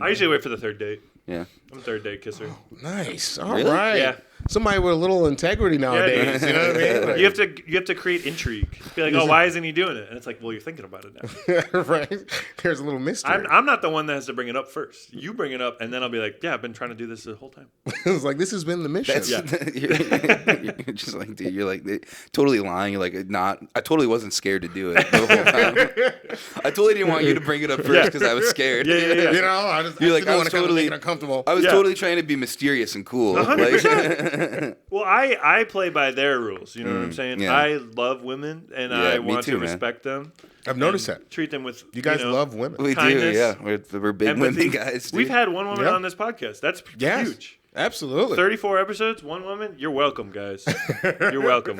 I usually wait for the third date. Yeah. I'm a third date kisser. Nice. All right. Yeah. Somebody with a little integrity nowadays. You know what I mean? Like, You have to create intrigue. Be like, oh, why isn't he doing it? And it's like, well, you're thinking about it now. right. There's a little mystery. I'm not the one that has to bring it up first. You bring it up, and then I'll be like, yeah, I've been trying to do this the whole time. It's like, this has been the mission. You're just like, dude, you're like totally lying. You're like, not. I totally wasn't scared to do it the whole time. I totally didn't want you to bring it up first because I was scared. Yeah. You know, I I was totally make it uncomfortable. I was totally trying to be mysterious and cool. 100%. Well, I play by their rules. You know what I'm saying? Yeah. I love women, and I want to respect them. I've noticed that. Treat them with you guys love women. We kindness, do, yeah. We're big empathy. women guys. Dude. We've had one woman on this podcast. That's huge. Absolutely. 34 episodes, one woman. You're welcome, guys. You're welcome.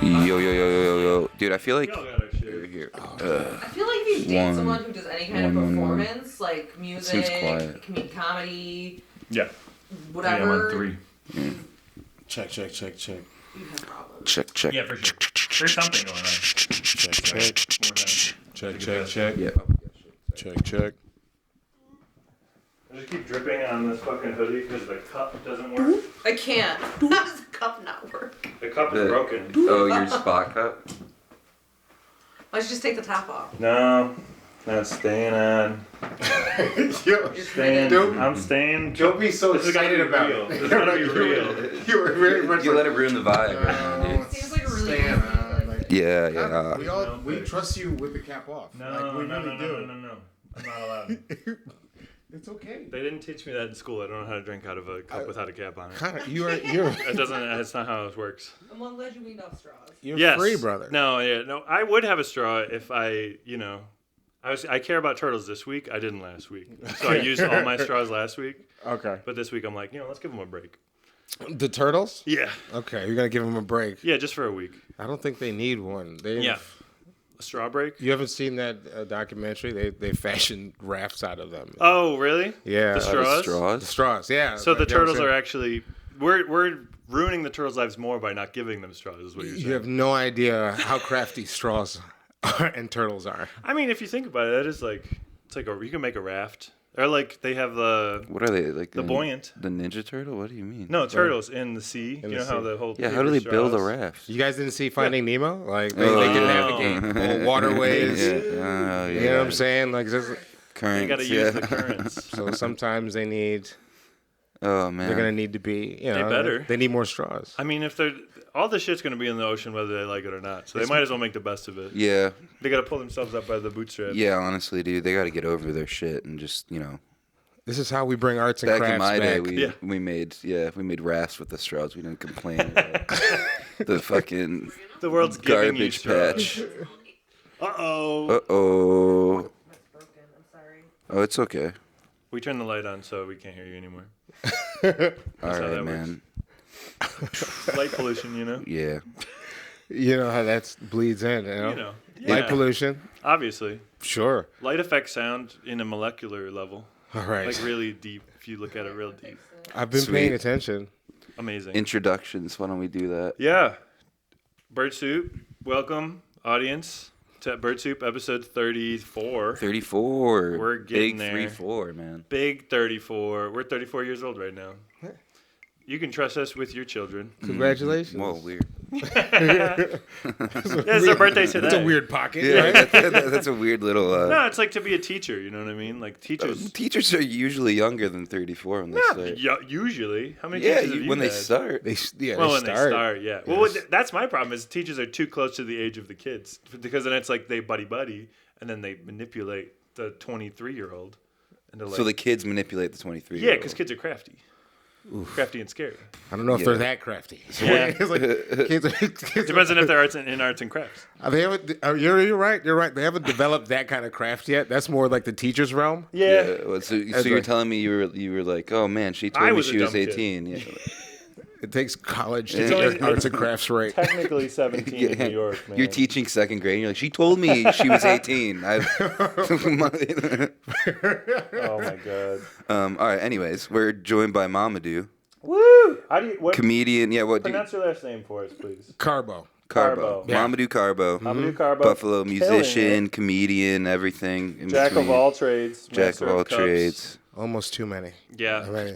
Yo. Dude, I feel like We all got our shit. here. I feel like if you date someone who does any kind of performance, like music, comedy, whatever. Yeah, I'm on 3. Check. You have problems. Check. Yeah, for sure. There's something going on. Check. Yeah. Check. I just keep dripping on this fucking hoodie because the cup doesn't work. I can't. How does the cup not work? The cup is broken. Oh, your spot cup? Why don't you just take the top off? No, that's staying on. I'm staying. Don't be so excited about it. it. This is gonna be real. You were very much You let it ruin the vibe right now, dude. It seems like a really Yeah. We trust you with the cap off. No. I'm not allowed. It's okay. They didn't teach me that in school. I don't know how to drink out of a cup without a cap on it. You're That doesn't. That's not how it works. I'm glad you weaned off straws. you're free, brother. No. I would have a straw if I I care about turtles this week. I didn't last week, so I used all my straws last week. Okay. But this week I'm like, let's give them a break. The turtles? Yeah. Okay, you're gonna give them a break. Yeah, just for a week. I don't think they need one. A straw break. You haven't seen that documentary? They fashioned rafts out of them. Oh, really? Yeah. The straws. The straws. Yeah. So the turtles are actually we're ruining the turtles' lives more by not giving them straws. Is what you're saying. You have no idea how crafty straws and turtles are. I mean, if you think about it, that is like you can make a raft. Or like they have the What are they like? the buoyant. The Ninja Turtle? What do you mean? No, turtles in the sea. You know how the whole Yeah, how do they build a raft? You guys didn't see Finding Nemo? Like they can navigate whole waterways. Yeah. You know what I'm saying? Like Currents. You got to use the currents. so sometimes they need. Oh man. They're gonna need to be. You know, They better. They need more straws. I mean, if they're all this shit's gonna be in the ocean, whether they like it or not. So they might as well make the best of it. Yeah. They got to pull themselves up by the bootstraps. Yeah, honestly, dude, they got to get over their shit and just This is how we bring arts and Back crafts in my day, back. we made rafts with the straws. We didn't complain about the fucking The world's giving you garbage straws. patch. Uh-oh. Uh-oh. That's broken. I'm sorry. Oh, it's okay. We turned the light on so we can't hear you anymore. All how right, that man. Light pollution, Yeah. You know how that bleeds in. You know? Yeah. Light pollution. Obviously. Sure. Light affects sound in a molecular level. All right. Like really deep, if you look at it real deep. I've been Sweet. paying attention. Amazing. Introductions. Why don't we do that? Yeah. Bird Soup, welcome, audience, to Bird Soup episode 34. 34. We're getting Big there. 3-4, man. Big 34. We're 34 years old right now. You can trust us with your children. Congratulations. Whoa, weird. Yeah, it's their birthday today. That's a weird pocket. Yeah, Right? that's a weird little. No, it's like to be a teacher. You know what I mean? Like teachers. Teachers are usually younger than 34 when they start. Usually. How many Yeah, teachers have you when they had? start. They When they start, yeah. Yes. Well, that's my problem is teachers are too close to the age of the kids because then it's like they buddy, and then they manipulate the 23-year-old. Like, So the kids manipulate the 23. yeah, because kids are crafty. Crafty and scary. I don't know if Yeah. they're that crafty. Yeah. It's like, kids Depends on if they're in arts and crafts. They haven't, you're right. You're right. They haven't developed that kind of craft yet. That's more like the teacher's realm. Yeah. Well, so As you're like- telling me you were like, oh man, she I told me was a she was dumb kid. 18. Yeah. It takes college to It's get only- their arts and crafts right. Technically 17 in New York, man. You're teaching second grade. And you're like, she told me she was 18. Oh my god. All right. Anyways, we're joined by Mamudu, Woo! How do you comedian. Yeah. What? pronounce your last name for us, please? Kargbo. Kargbo. Yeah. Mamudu Kargbo. Mamudu Kargbo. Buffalo musician, comedian, everything. Jack of all trades. Jack of all trades. Almost too many. Yeah.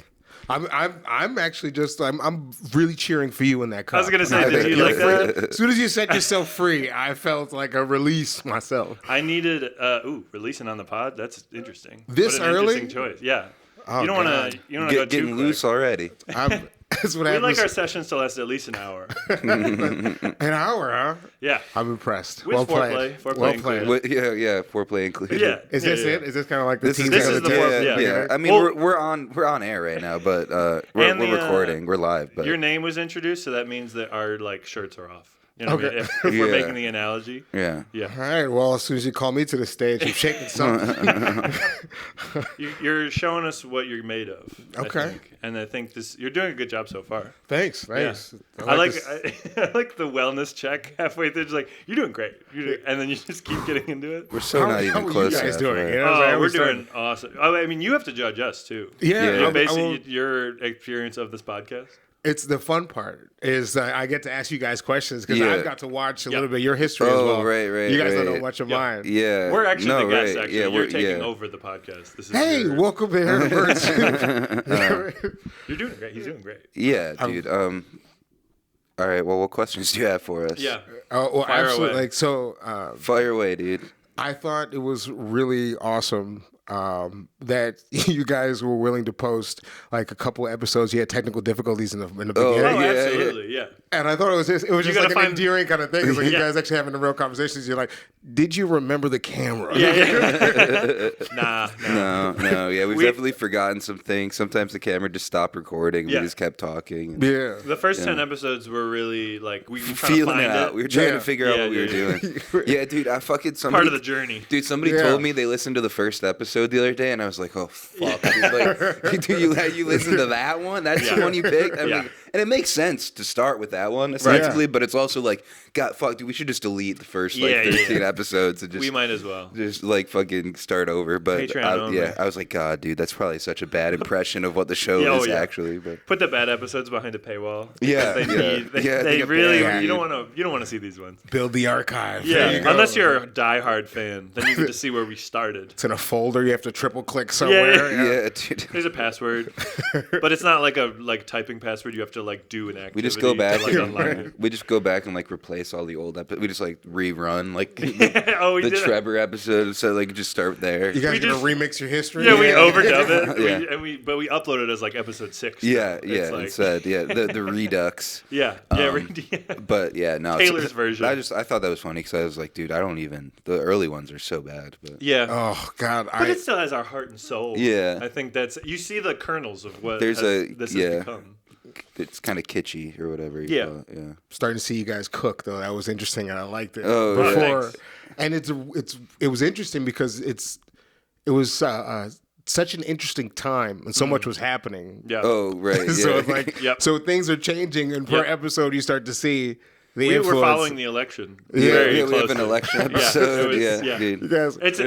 I'm actually just I'm really cheering for you in that cup. I was gonna say, did you like that? As soon as you set yourself free, I felt like a release myself. I needed releasing on the pod. That's interesting. This what an early? Interesting choice. Yeah. Oh, you don't want to go too getting quick. loose already. That's what we happens. like our sessions to last at least an hour. An hour, huh? Yeah. I'm impressed. With foreplay. Foreplay included. Yeah, foreplay included. Yeah. Is this it? Is this kind of like the teaser? This is the foreplay. Yeah. I mean, we're on air right now, but we're recording. We're live. But your name was introduced, so that means that our shirts are off. You know what I mean? If we're making the analogy. Yeah. All right. Well, as soon as you call me to the stage, I'm shaking something. You're showing us what you're made of. Okay. I think you're doing a good job so far. Thanks. Yeah. I like the wellness check halfway through. Just like, you're doing great. And then you just keep getting into it. We're so not even close. How are you guys doing? We're doing awesome. I mean, you have to judge us too. Yeah. Basically, your experience of this podcast. It's the fun part is I get to ask you guys questions because I've got to watch a little bit of your history as well. Right. You guys don't know much of mine. Yeah. We're actually the guests, actually. Yeah, you're taking over the podcast. This is welcome to Aaron Burns. You're doing great. He's doing great. Yeah, dude. All right. Well, what questions do you have for us? Yeah. Fire absolutely. away. Fire away, dude. I thought it was really awesome that you guys were willing to post like a couple episodes. You had technical difficulties in the beginning. Absolutely, yeah. And I thought it was just like an endearing kind of thing. It's like you guys actually having the real conversations. You're like, did you remember the camera? Yeah. No. Yeah, we've definitely forgotten some things. Sometimes the camera just stopped recording. We just kept talking. Yeah. The first 10 episodes were really like we were feeling it out. We were trying to figure out what we were doing. Yeah, dude. I fucking part of the journey. Dude, somebody told me they listened to the first episode the other day, and I was like, "Oh fuck!" Dude, dude, you listen to that one? That's the one you picked. Like, and it makes sense to start with that one, essentially. But it's also like, God, fuck, dude, we should just delete the first 13 episodes and just we might as well just like fucking start over. But I was like, God, dude, that's probably such a bad impression of what the show is actually. But put the bad episodes behind a paywall. Yeah, they really you don't want to see these ones. Build the archive. Yeah, unless you're a diehard fan, then you get to see where we started. It's in a folder. You have to triple click somewhere. Yeah, dude. There's a password, but it's not like a typing password. You have to do an activity. We just go back. To, we just go back and replace all the old episodes. We just rerun the the Trevor episode. So just start there. You guys gonna remix your history? Yeah, we overdub it. We upload it as episode 6. Yeah, instead, the Redux. But Taylor's version. I thought that was funny because I was like, dude, the early ones are so bad. But oh God, but it still has our heart and soul. Yeah, I think you see the kernels of what this has become. It's kind of kitschy or whatever. Yeah. Starting to see you guys cook though, that was interesting and I liked it. Oh, and it was interesting because it was such an interesting time and so much was happening. Yeah. Oh, right. So it's like so things are changing and per episode you start to see the influence. We're following the election. We have an election episode.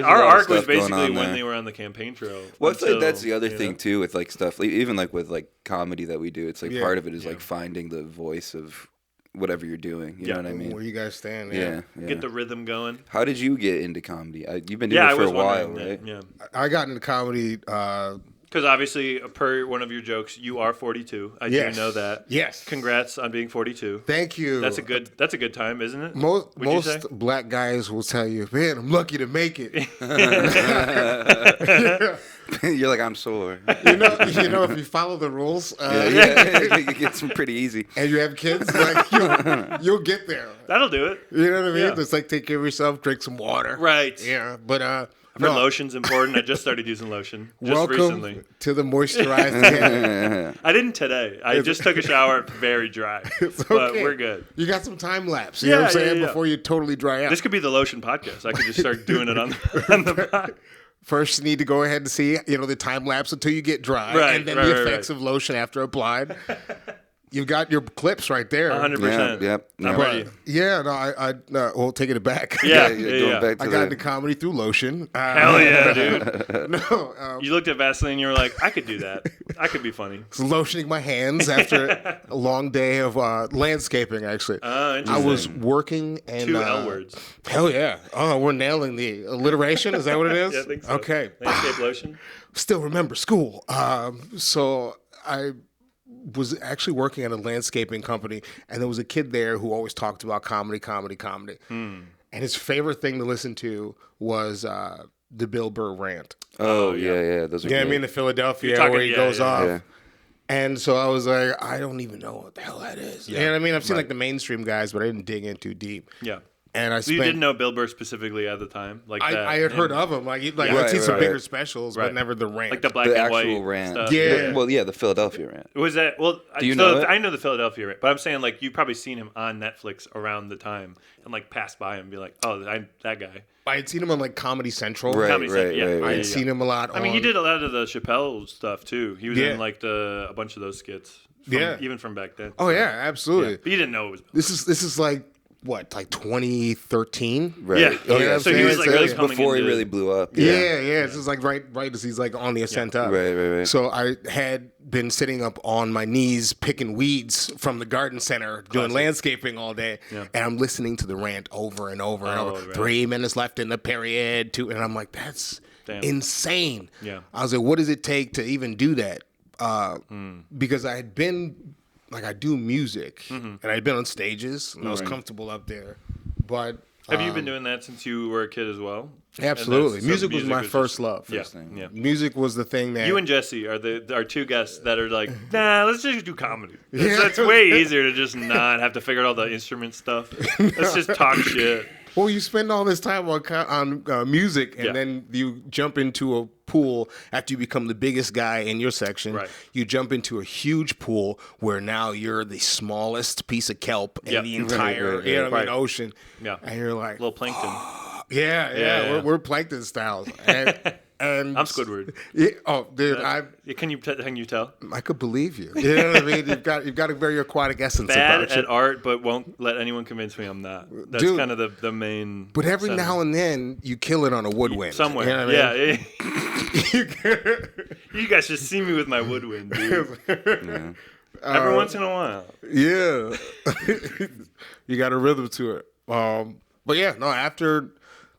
Our arc was basically when they were on the campaign trail. Well, I like that's the other thing too with stuff, even with comedy that we do. It's part of it is finding the voice of whatever you're doing. You know what I mean? Where you guys stand. Yeah. Get the rhythm going. How did you get into comedy? You've been doing it for a while, right? Yeah. I got into comedy. Because obviously, per one of your jokes, you are 42. I do know that. Yes. Congrats on being 42. Thank you. That's a good time, isn't it? Most black guys will tell you, man, I'm lucky to make it. You're like, I'm sore. You know, if you follow the rules, it gets pretty easy. And you have kids, you'll get there. That'll do it. You know what I mean? Yeah. Just take care of yourself, drink some water. Right. Yeah, but I've heard lotion's important. I just started using lotion Welcome recently. To the moisturized hand. I didn't today. I just took a shower, very dry. But we're good. You got some time lapse. You know what I'm saying? Before you totally dry out. This could be the lotion podcast. I could just start doing it on the pod. First, you need to go ahead and see, the time lapse until you get dry, and then the effects of lotion after applied. You've got your clips right there. 100%. Yep. I'm ready. Yeah, no, well, taking it back. Yeah. Back to I got into comedy through lotion. Hell yeah, dude. No, You looked at Vaseline and you were like, I could do that. I could be funny. lotioning my hands after a long day of landscaping, actually. Interesting. I was working and... 2 L words. Hell yeah. Oh, we're nailing the alliteration. Is that what it is? Yeah, I think so. Okay. Landscape lotion. Still remember school. So I was actually working at a landscaping company, and there was a kid there who always talked about comedy. And his favorite thing to listen to was the Bill Burr rant. Oh, yeah. Those are Yeah, great. I mean, the Philadelphia where he goes off. Yeah. And so I was like, I don't even know what the hell that is. Yeah. And I mean, I've seen like the mainstream guys, but I didn't dig in too deep. Yeah. And I So you didn't know Bill Burr specifically at the time? Like that, I had heard of him. I'd seen some bigger specials, but never the rant. Like the black the and actual white rant. stuff. Yeah. Well, the Philadelphia rant. Was that, well, Do you know it? I know the Philadelphia rant, but I'm saying like you've probably seen him on Netflix around the time and like pass by him and be like, oh, that guy. I had seen him on like Comedy Central. Right. I had seen him a lot. I mean, he did a lot of the Chappelle stuff too. He was in like a bunch of those skits. Even from back then. Oh yeah, absolutely. Yeah. But you didn't know it was. This is like what, like 2013? Right. Yeah. So he was like really coming before he into, really blew up. Yeah. This is like right as he's like on the ascent up. Right. So I had been sitting up on my knees picking weeds from the garden center, doing landscaping all day, and I'm listening to the rant over and over and over. Right. 3 minutes left in the period, and I'm like, that's insane. Yeah. I was like, what does it take to even do that? Because I had been, like, I do music, and I'd been on stages, and I was comfortable up there. But have you been doing that since you were a kid as well? Absolutely. Music was my first love. Yeah. Music was the thing that... You and Jesse are our 2 guests that are like, nah, let's just do comedy. It's way easier to just not have to figure out all the instrument stuff. Let's just talk shit. Well, you spend all this time on music, and then you jump into a pool after you become the biggest guy in your section. Right. You jump into a huge pool where now you're the smallest piece of kelp in the entire ocean. Yeah. And you're like... Little plankton. Yeah. We're plankton styles. And I'm Squidward. Yeah, oh, dude, can you tell? I could believe you. You know what I mean? You've got a very aquatic essence Bad about you. at art, but won't let anyone convince me I'm not. That's kind of the main. But every now and then you kill it on a woodwind somewhere. You know what I mean? You guys should see me with my woodwind, dude. Every once in a while. Yeah. You got a rhythm to it. But yeah, no. After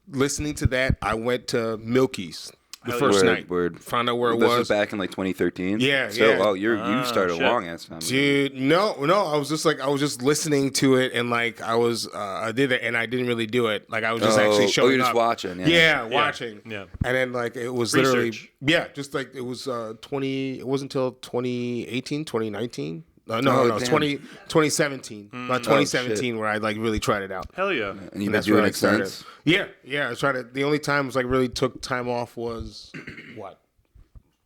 listening to that, I went to Milky's. The first night. Found out where it was. This was back in like 2013? Yeah. Oh, you started a long ass time. Dude, no. I was just listening to it, and like I did it, and I didn't really do it. Like I was just actually showing up. Oh, you're just watching. Yeah, watching. Yeah. And then like it was research. Literally, just like it was it wasn't until 2018, 2019. No, 2017. About 2017 where I like really tried it out. Hell yeah. And you've been doing it since? Yeah. I tried it. The only time was like really took time off was what?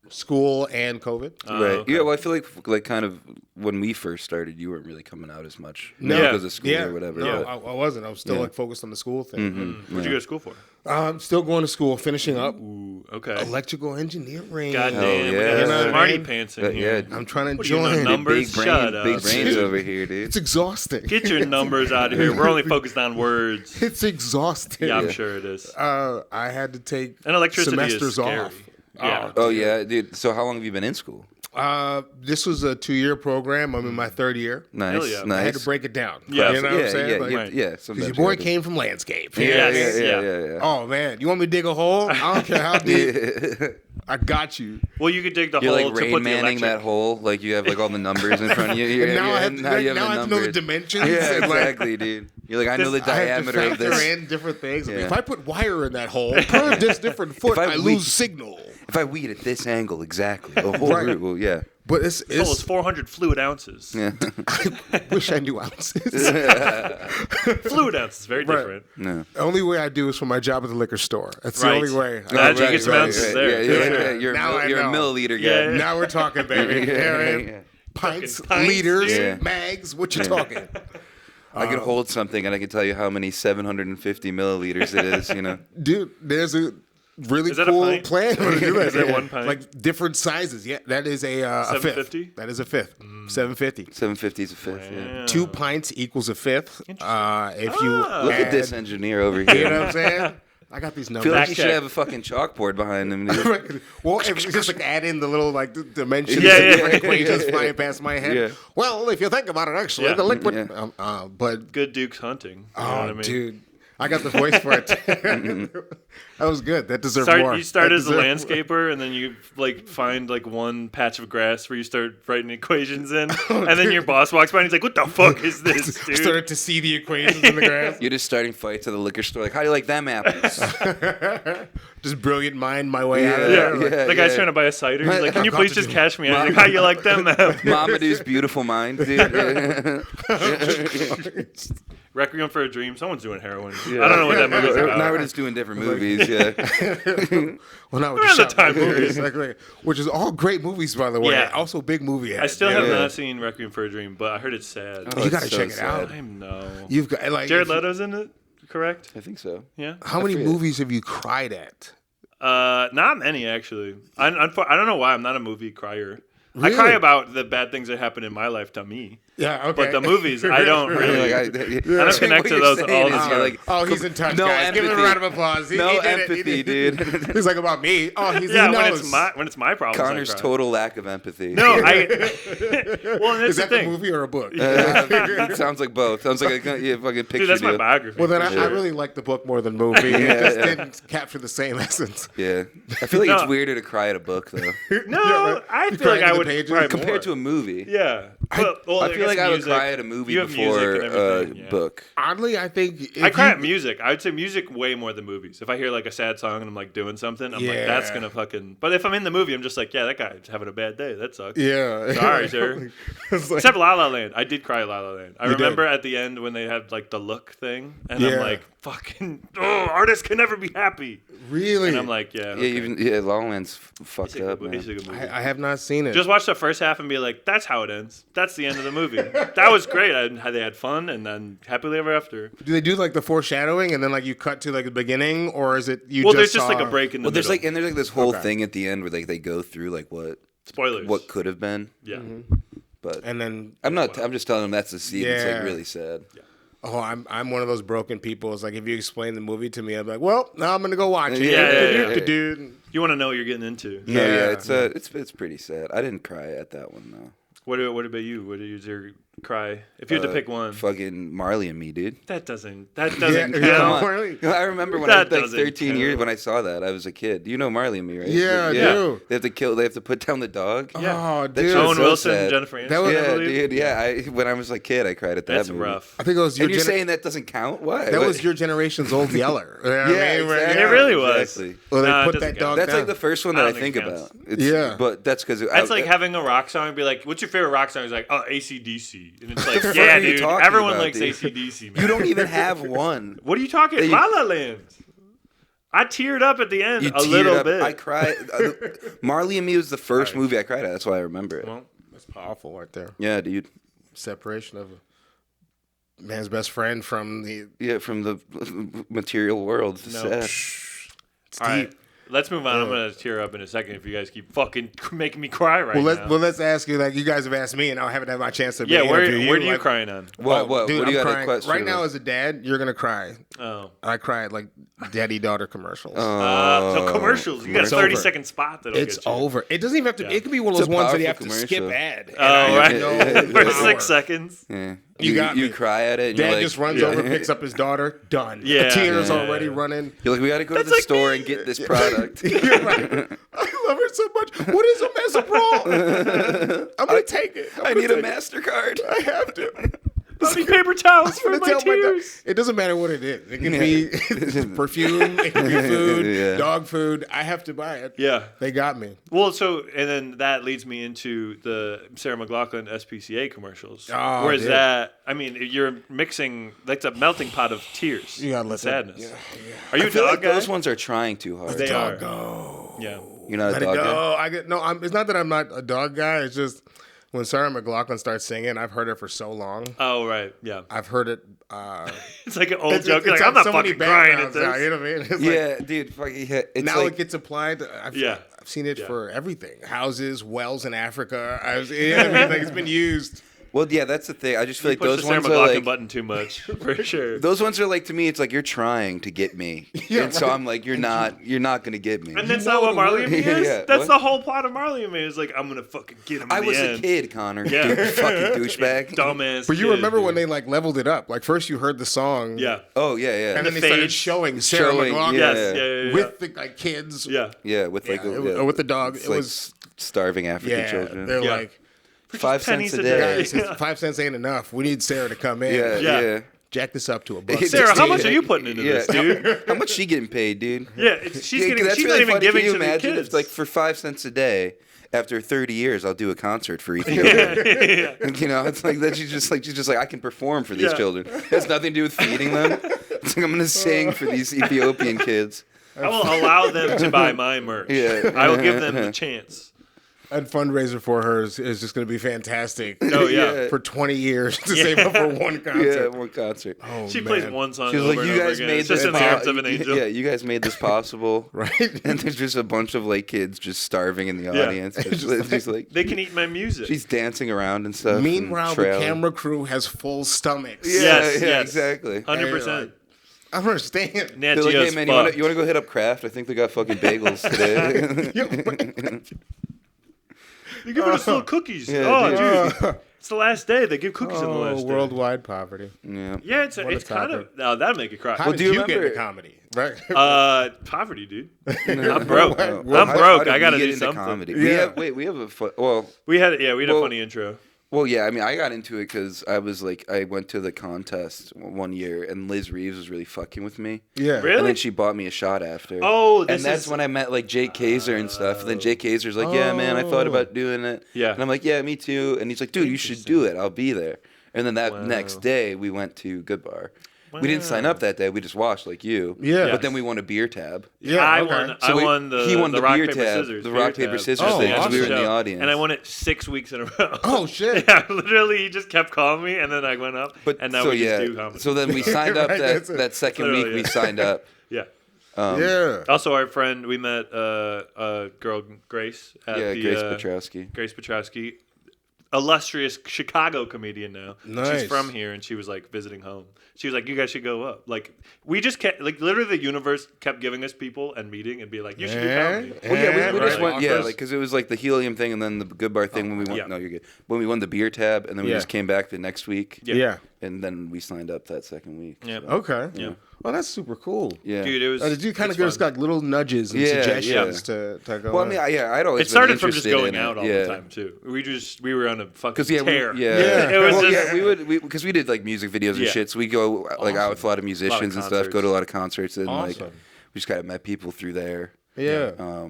School and COVID. Right. Okay. Yeah, well, I feel like kind of when we first started, you weren't really coming out as much. No. Because of school or whatever. No, I wasn't. I was still like focused on the school thing. What'd you go to school for? I'm still going to school, finishing up. Ooh, okay. Electrical engineering. Goddamn. Yeah. Smarty pants in here. I'm trying to what join. Numbers? Shut up. Big brains over here, dude. It's exhausting. Get your numbers out of here. We're only focused on words. It's exhausting. Yeah, I'm sure it is. I had to take semesters off. Yeah. Oh yeah, dude. So how long have you been in school? This was a 2-year program. I'm in my 3rd year. Nice. I had to break it down. Yeah. You know what I'm saying? Yeah. Because your boy came from landscape. Yeah. Oh man, you want me to dig a hole? I don't care how deep. I got you. Well, you could dig the You're hole like to Rain put the Manning electric. that hole. Like you have like all the numbers in front of you. Now I have to know the dimensions. Yeah, exactly, dude. You're like, I know the diameter of this. I have to factor in different things. Yeah. If I put wire in that hole, per this different foot, I lose signal. If I weed at this angle, exactly. The whole root will, But it's 400 fluid ounces. Yeah. I wish I knew ounces. Fluid ounces, very different. No. The only way I do is for my job at the liquor store. That's the only way. You get some ounces there. Yeah. You're a milliliter guy. Yeah. Now we're talking, baby. Pints, liters, mags. What you talking? I can hold something and I can tell you how many 750 milliliters it is. You know, dude. really cool plan. Is that 1 pint? Like different sizes. Yeah, that is a fifth. 750? That is a fifth. 750. 750 is a fifth. Yeah. 2 pints equals a fifth. If you look at this engineer over here. You know what I'm saying? I got these I numbers. feel like you should have a fucking chalkboard behind him. Dude. Well, if you just like add in the little like dimensions, different equations flying past my head. Yeah. Well, if you think about it, actually, the liquid. But good Duke's hunting. You know what I mean? Dude, I got the voice for it. That was good. That deserved more. You start as a landscaper, and then you like find like one patch of grass where you start writing equations in, and then your boss walks by and he's like, "What the fuck is this, dude?" Started to see the equations in the grass. You're just starting fights at the liquor store. Like, how do you like them apples? Just brilliant mind my way out of there. The guy's trying to buy a cider. He's like, "Can you please just cash me out?" He's like, "How you like them apples?" Mamadu's beautiful mind, dude. Requiem for a Dream. Someone's doing heroin. I don't know what that movie's about. Now we're just doing different movies. Yeah. Well, now we're just the time movies, which is all great movies, by the way. Yeah. Also, big movie. I still have not seen Requiem for a Dream, but I heard it's sad. You gotta check it out. I know. You've got like Jared Leto's in it, correct? I think so. Yeah. How many movies have you cried at? Not many actually. I don't know why I'm not a movie crier. Really? I cry about the bad things that happen in my life to me. Yeah, okay. But the movies, I don't really. I don't connect to those all the time. Like, he's in touch, no guys. empathy. Give him a round of applause. He empathy, dude. He's like, about me. Oh, he when it's my problem. Connor's total lack of empathy. No, well, and is that the movie or a book? It sounds like both. Sounds like a fucking picture. Dude, that's my deal. biography. Well, then I really like the book more than movie. It just didn't capture the same essence. Yeah, I feel like it's weirder to cry at a book though. No, I feel like I would cry compared to a movie. Yeah, I feel like I would cry at a movie before a book. Oddly, I think I cry at music. I would say music way more than movies. If I hear like a sad song and I'm like doing something, I'm like, that's gonna fucking. But if I'm in the movie, I'm just like, yeah, that guy's having a bad day. That sucks. Yeah. Sorry, sir. Except La La Land. I did cry at La La Land. I remember at the end when they had like the look thing, and I'm like, fucking, artists can never be happy. Really? And I'm like, yeah. Okay. La La Land's fucked up, man. I have not seen it. Just watch the first half and be like, that's how it ends. That's the end of the movie. That was great. They had fun, and then happily ever after. Do they do like the foreshadowing, and then like you cut to like the beginning, or is it you? Well, there's just like a break in the middle. There's like this whole thing at the end where like they go through like what spoilers, what could have been. Yeah. But and then I'm just telling them that's the scene. It's like really sad. Yeah. Oh, I'm one of those broken people. It's like if you explain the movie to me, I'm like, well, now I'm gonna go watch it. Yeah. You want to know what you're getting into. It's pretty sad. I didn't cry at that one though. What about you? What is your cry? If you had to pick one. Fucking Marley and Me, dude. That doesn't count. I remember when I was like 13 years when I saw that. I was a kid. You know Marley and Me, right? Yeah, I do. They have to put down the dog. Yeah. Oh, dude. Owen Wilson, Jennifer Aniston. Dude. Yeah. When I was a kid, I cried at that That's movie. rough. I think it was you're saying that doesn't count? Why? That was your generation's old Yeller. Exactly. It really was. Exactly. Well, they put that dog That's down. like the first one that I think about. But that's because that's like having a rock song and be like, "What's your favorite rock song?" It's like, "Oh, AC/DC," and it's like, "Yeah, dude, everyone likes AC/DC, man." You don't even have one. What are you talking? La La Land. I teared up at the end a little bit. I cried. Marley and Me was the first movie I cried at. That's why I remember it. Well, that's powerful right there. Yeah, dude. Separation of a man's best friend from the material world. No. Sad. It's All deep. right. Let's move on. I'm gonna tear up in a second if you guys keep fucking making me cry now. Well, let's ask you. Like you guys have asked me, and I haven't had my chance to. Yeah, where are you you crying on? What? Dude, what do you I'm got crying. a question Right now, about? as a dad, you're gonna cry. Oh. I cried like daddy-daughter commercials. So commercials. You got a 30-second spot that'll It's get you. over. It doesn't even have to. It could be one of It's those a ones that you have powerful to skip commercial. ad. Oh, right. For 6 seconds. Yeah. You cry at it. And Dad you're like, just runs over, picks up his daughter. Done. Yeah. The tears already running. You're like, we got to go to the store and get this product. You're right. I love her so much. What is a mesoprol? I'm gonna take it. I need a MasterCard. I have to. I need paper towels for my tears. It doesn't matter what it is. It can be perfume. It can be food. Dog food. I have to buy it. Yeah. They got me. Well, and then that leads me into the Sarah McLachlan SPCA commercials. Oh, Whereas dude. you're mixing, like, the melting pot of tears. You gotta let sadness. Yeah. Are you I a feel dog like guy? those ones are trying too hard. They are. Go. Yeah. You're not Let a it dog go. guy? It's not that I'm not a dog guy. It's just when Sarah McLachlan starts singing, I've heard it for so long. Oh right, yeah. I've heard it. It's like an old joke. It's like, I'm not so fucking crying at this. Now, you know what I mean? It's yeah, dude. It's now like, it gets applied. I've seen it for everything. Houses, wells in Africa. It's been used. Well, yeah, that's the thing. I just feel like those ones are like button too much for sure. Those ones are like, to me, it's like you're trying to get me, and so I'm like, you're not gonna get me. And that's not what Marley and Me is. That's the whole plot of Marley and Me. Is like, I'm gonna fucking get him. I was a kid, Connor. Yeah, fucking douchebag, dumbass. But you remember when they like leveled it up? Like first you heard the song. Yeah. Oh yeah. And then they started showing Sarah McLachlan. Yes. With the like kids. Yeah. Yeah, with like with the dog. It was starving African children. They're like. 5 cents a day. Guys, 5 cents ain't enough. We need Sarah to come in. Yeah. Jack this up to $1. Sarah, how much are you putting into this, dude? How much she getting paid, dude? Yeah, she's not even giving to the kids. If, like, for 5 cents a day, after 30 years, I'll do a concert for Ethiopia. You know, it's like that. She's just like I can perform for these children. It has nothing to do with feeding them. It's like I'm gonna sing for these Ethiopian kids. I will allow them to buy my merch. Yeah. I will give them the chance. And fundraiser for her is just going to be fantastic. Oh yeah, for 20 years to save up for one concert. Yeah, one concert. Oh, she plays one song. She's over like, you guys made this. Just in the arms of an angel. Yeah, you guys made this possible, right? And there's just a bunch of like kids just starving in the audience. Just like they can eat my music. She's dancing around and stuff. Meanwhile, the camera crew has full stomachs. Yes, exactly. 100%. I don't understand. They're like, hey man, you want to go hit up Kraft? I think they got fucking bagels today. They're giving us little cookies. Yeah, dude. It's the last day. They give cookies in the last day. Worldwide poverty. Yeah. Yeah, it's kind of... No, that'll make you cry. How did you get into comedy? Right? Poverty, dude. I'm broke. I'm broke. I got to do something. Comedy? Yeah. We have a... We had a funny intro. Well, yeah, I mean, I got into it because I was like, I went to the contest one year, and Liz Reeves was really fucking with me. Yeah, really. And then she bought me a shot after. Oh, and that's when I met like Jake Kaiser and stuff. And then Jake Kaiser's like, yeah, man, I thought about doing it. Yeah, and I'm like, yeah, me too. And he's like, dude, you should do it. I'll be there. And then that next day, we went to Good Bar. Wow. We didn't sign up that day. We just watched like you. Yeah. But then we won a beer tab. Yeah, I won the he won the rock, beer paper, tab. scissors. The rock, paper, scissors thing. Awesome. We were in the audience. And I won it 6 weeks in a row. Oh, shit. Yeah, literally, he just kept calling me, and then I went up, and now we just do comedy. So then we signed up that second week. We signed up. Yeah. Yeah. Also, our friend, we met a girl, Grace. At Grace Petrowski. Grace Petrowski. Illustrious Chicago comedian now. Nice. She's from here, and she was like visiting home. She was like, "You guys should go up." Like we just kept, like literally the universe kept giving us people and meeting and be like, "You should do comedy." Well, yeah, we just went, like because it was like the helium thing and then the Good Bar thing when we won. Yeah. No, you're good. When we won the beer tab and then we just came back the next week. Yeah. And then we signed up that second week. Yeah. So. Okay. Yeah. Well, that's super cool. Yeah. Dude, it was. Did you kind of give us like little nudges and suggestions to go? Well, I mean, I'd always. It started from just going out all the time too. We were on a fucking tear. It was we because we did like music videos and shit. So we go like out with a lot of musicians and stuff. Go to a lot of concerts and like we just kind of met people through there. Yeah.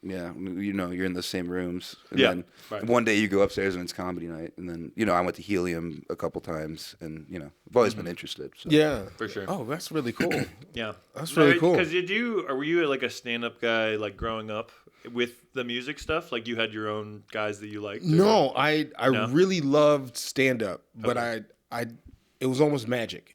Yeah, you know, you're in the same rooms. And then one day you go upstairs and it's comedy night. And then, you know, I went to Helium a couple times and, you know, I've always been interested. So. Yeah. For sure. Oh, that's really cool. Yeah. That's really cool. Because were you like a stand-up guy, like growing up with the music stuff? Like you had your own guys that you liked? No, I really loved stand-up, but it was almost magic.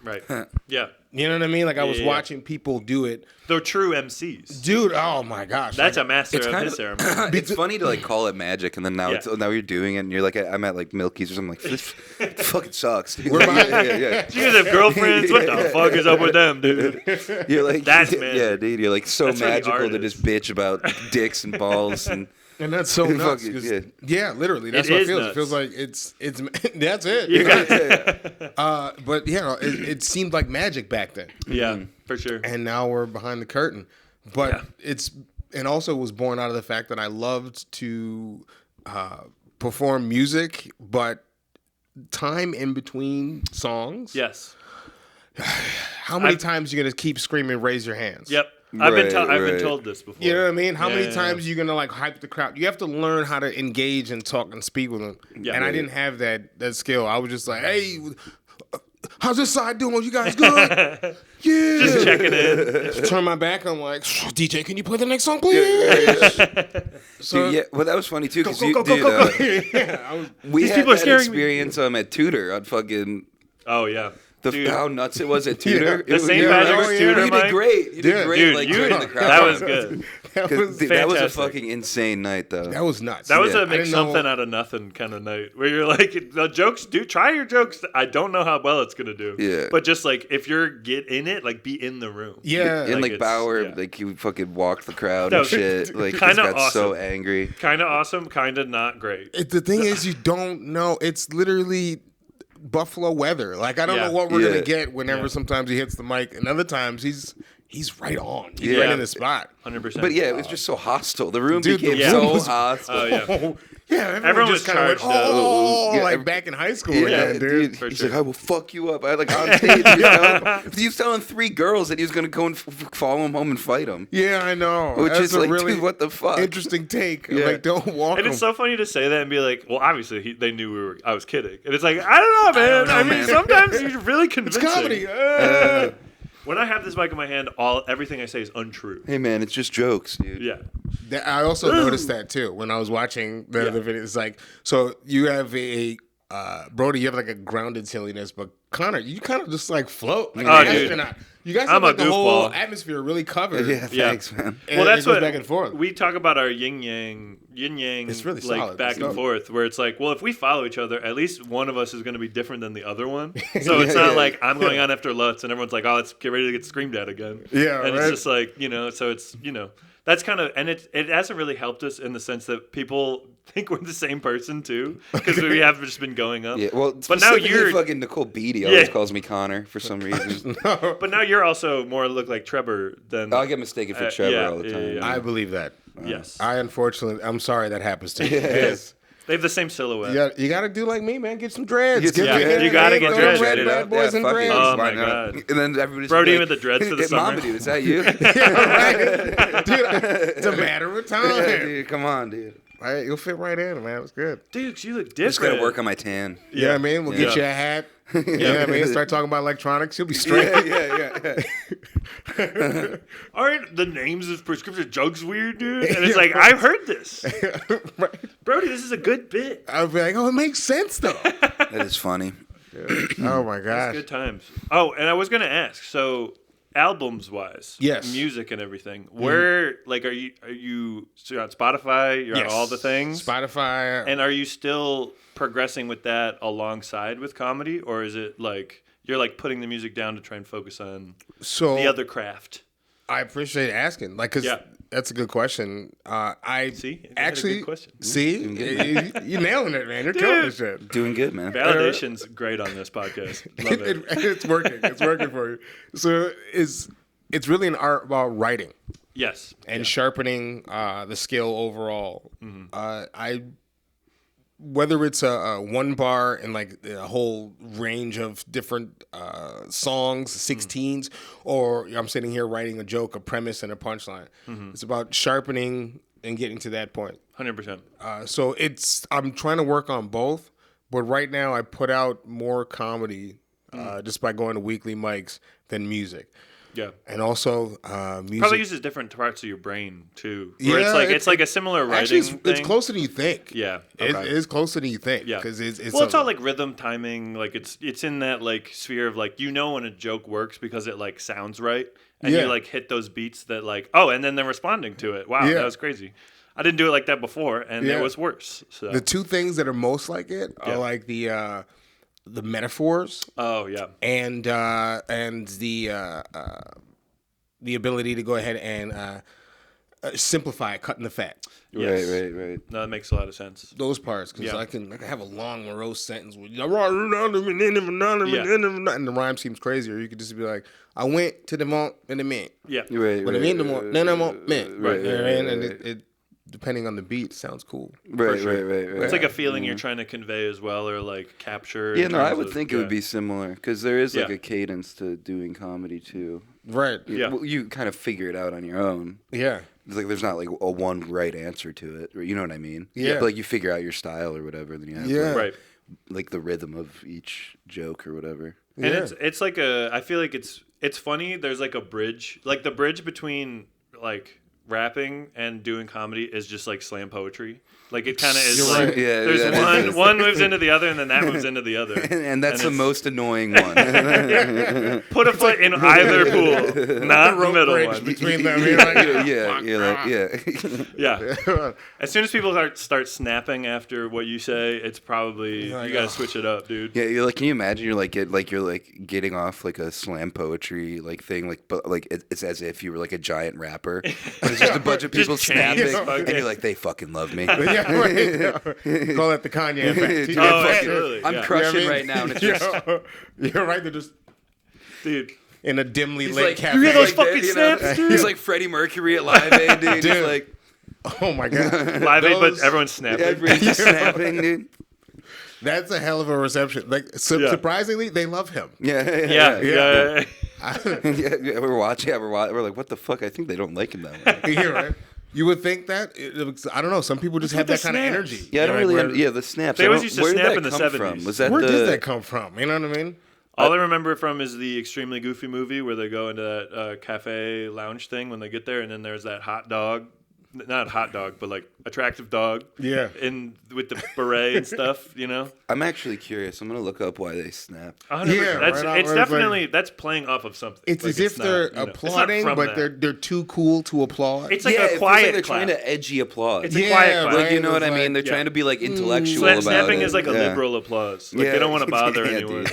Right. Yeah. You know what I mean? Like I was watching people do it. They're true MCs. Dude, oh my gosh. That's a master of this ceremony. It's funny to like call it magic and then now now you're doing it and you're like I'm at like Milky's or something like this fucking sucks. Dude. You guys have girlfriends? What the fuck is up with them, dude? You're like that's magic. Yeah, dude, you're like so magical to just bitch about dicks and balls and that's so nuts. Yeah, literally. That's what it feels. Nuts. It feels like it's that's it. You got it. But yeah, it seemed like magic back then. Yeah, for sure. And now we're behind the curtain. But and also was born out of the fact that I loved to perform music, but time in between songs. Yes. How many times are you gonna keep screaming, raise your hands? Yep. I've been told this before. You know what I mean? How many times are you gonna like hype the crowd? You have to learn how to engage and talk and speak with them. Yeah, and I didn't have that skill. I was just like, hey, how's this side doing? You guys good? Yeah. Just checking in. Turn my back. I'm like, DJ, can you play the next song, please? So yeah, well, that was funny too because we These people are that scaring experience at Tudor on fucking. Oh yeah. How nuts it was at Tudor. The St. Patrick's Tudor, You did great. You did great. Dude, like joining the crowd. that was good. That was a fucking insane night, though. That was nuts. That was a make something out of nothing kind of night where you're like, the jokes, dude, try your jokes. I don't know how well it's gonna do. Yeah. But just like if you're in it, like be in the room. Yeah. And like Bauer, like he fucking walked the crowd and shit. Like he got awesome. So angry. Kind of awesome, kind of not great. The thing is, you don't know. It's literally Buffalo weather. Like I don't know what we're gonna get whenever sometimes he hits the mic, and other times he's right on. He's right in the spot. 100%. But yeah, it was just so hostile. The room became so hostile. Oh yeah. Yeah, everyone was just kind of went, like back in high school again, dude. He's like, I will fuck you up. I like on stage. He was telling 3 girls that he was gonna go and follow him home and fight him. Yeah, I know. Which That's is like, really dude, what the fuck? Interesting take. Like, don't walk. And it's so funny to say that and be like, well, obviously they knew I was kidding. And it's like, I don't know, man. I mean, sometimes you're really convincing. It's comedy. When I have this mic in my hand, everything I say is untrue. Hey man, it's just jokes, dude. Yeah. I also noticed that too when I was watching the video. It's like, so you have Brody, you have like a grounded silliness, but Connor, you kind of just like float. Like, you guys have like the whole atmosphere really covered. Yeah, thanks, man. Well, that's what back and forth. We talk about our yin yang. It's really like solid. Back and forth, where it's like, well, if we follow each other, at least one of us is going to be different than the other one. So it's not like I'm going on after Lutz and everyone's like, oh, let's get ready to get screamed at again. Yeah, and it's just like, so it's that's kind of, and it hasn't really helped us in the sense that people think we're the same person too, because we have just been going up. Yeah, well, but now you're fucking Nicole Beatty always calls me Connor for some reason. But now you're also more look like Trevor than. I get mistaken for Trevor all the time. I believe that. Yes. I'm sorry that happens to you. Yes. They have the same silhouette. You got to do like me, man. Get some dreads. You got to get dreads. Red boys and dreads. Oh my god! And then everybody's Brody with the dreads for the summer. Mamudu, is that you? Right. Dude, it's a matter of time. Yeah, dude, come on, dude. Right, you'll fit right in, man. It's good. Dude, you look different. Just gotta work on my tan. Yeah, I mean, we'll get you a hat. You know what I mean? Start talking about electronics. You'll be straight. Yeah. Aren't the names of prescription drugs weird, dude? And it's like, I've heard this. Right. Brody, this is a good bit. I'll be like, it makes sense, though. That is funny. Oh, my gosh. Good times. Oh, and I was going to ask, so albums-wise, music and everything, where, like, are you so you're on Spotify? You're on all the things? Spotify. And are you still progressing with that alongside with comedy, or is it like you're like putting the music down to try and focus on the other craft? I appreciate asking, like, because that's a good question. I actually you're nailing it, man. You're killing this shit. Doing good, man. Validation's great on this podcast. Love it. It's working. It's working for you. So it's really an art about writing. Yes. And sharpening the skill overall. Mm-hmm. Whether it's a one bar and like a whole range of different songs, 16s, or I'm sitting here writing a joke, a premise, and a punchline. Mm-hmm. It's about sharpening and getting to that point. 100%. So I'm trying to work on both, but right now I put out more comedy just by going to weekly mics than music. Yeah, and also music probably uses different parts of your brain too. Where it's like a similar writing. Actually, it's closer than you think. Yeah, it is closer than you think. Yeah, because it's all like rhythm, timing. Like it's in that like sphere of like when a joke works because it like sounds right, and you like hit those beats that like and then they're responding to it. Wow, that was crazy. I didn't do it like that before, and it was worse. So. The two things that are most like it are like the metaphors. Oh yeah, and the ability to go ahead and simplify it, cutting the fat. Yes. Right. No, that makes a lot of sense. Those parts, because I can have a long morose sentence with and the rhyme seems crazy, or you could just be like, I went to the mont and the mint. Yeah, right. And it depending on the beat, sounds cool. Right. It's like a feeling you're trying to convey as well, or like capture. Yeah, no, I would think it would be similar because there is like a cadence to doing comedy too. Right. You kind of figure it out on your own. Yeah. It's like there's not like a one right answer to it. You know what I mean? Yeah. But like you figure out your style or whatever, then you have right. like the rhythm of each joke or whatever. And it's like I feel like it's funny. There's like a bridge, like the bridge between like rapping and doing comedy is just like slam poetry. Like it kind of is. You're like, right. Yeah, there's one moves into the other, and then that moves into the other. And that's the most annoying one. Put a foot in either pool, not the middle one. Between them. You're like, yeah. As soon as people start snapping after what you say, it's probably you gotta switch it up, dude. Yeah, you're like, can you imagine? You're like getting off like a slam poetry like thing, like but like it's as if you were like a giant rapper. And it's just a bunch of people snapping, and you're like, they fucking love me. Call that the Kanye effect. Absolutely. I'm crushing right now, and it's just you're right. They're just dude in a dimly lit cafe. You hear those like fucking snaps, dude? He's like Freddie Mercury at Live Aid, dude. He's like, oh my god, Live Aid, but everyone's snapping. Everyone's just snapping, dude. That's a hell of a reception. Like surprisingly, they love him. Yeah. We're watching. We're like, what the fuck? I think they don't like him that way. Yeah, right. You would think that. I don't know. Some people just have that kind of energy. Yeah, I don't really. The snaps. They always used to snap in the 70s. From? Was that where did that come from? You know what I mean? All I remember from is the Extremely Goofy movie where they go into that cafe lounge thing when they get there, and then there's that hot dog. Not hot dog, but like attractive dog. Yeah. With the beret and stuff, you know? I'm actually curious. I'm going to look up why they snap. 100%. Yeah, it's definitely, that's playing off of something. It's like as if they're applauding, but they're too cool to applaud. It's like a quiet they're clap. trying to edgy applause. It's a quiet clap. Like, you know what I mean? They're trying to be like intellectual about it. Snapping is like a liberal applause. Like they don't want to bother anyone.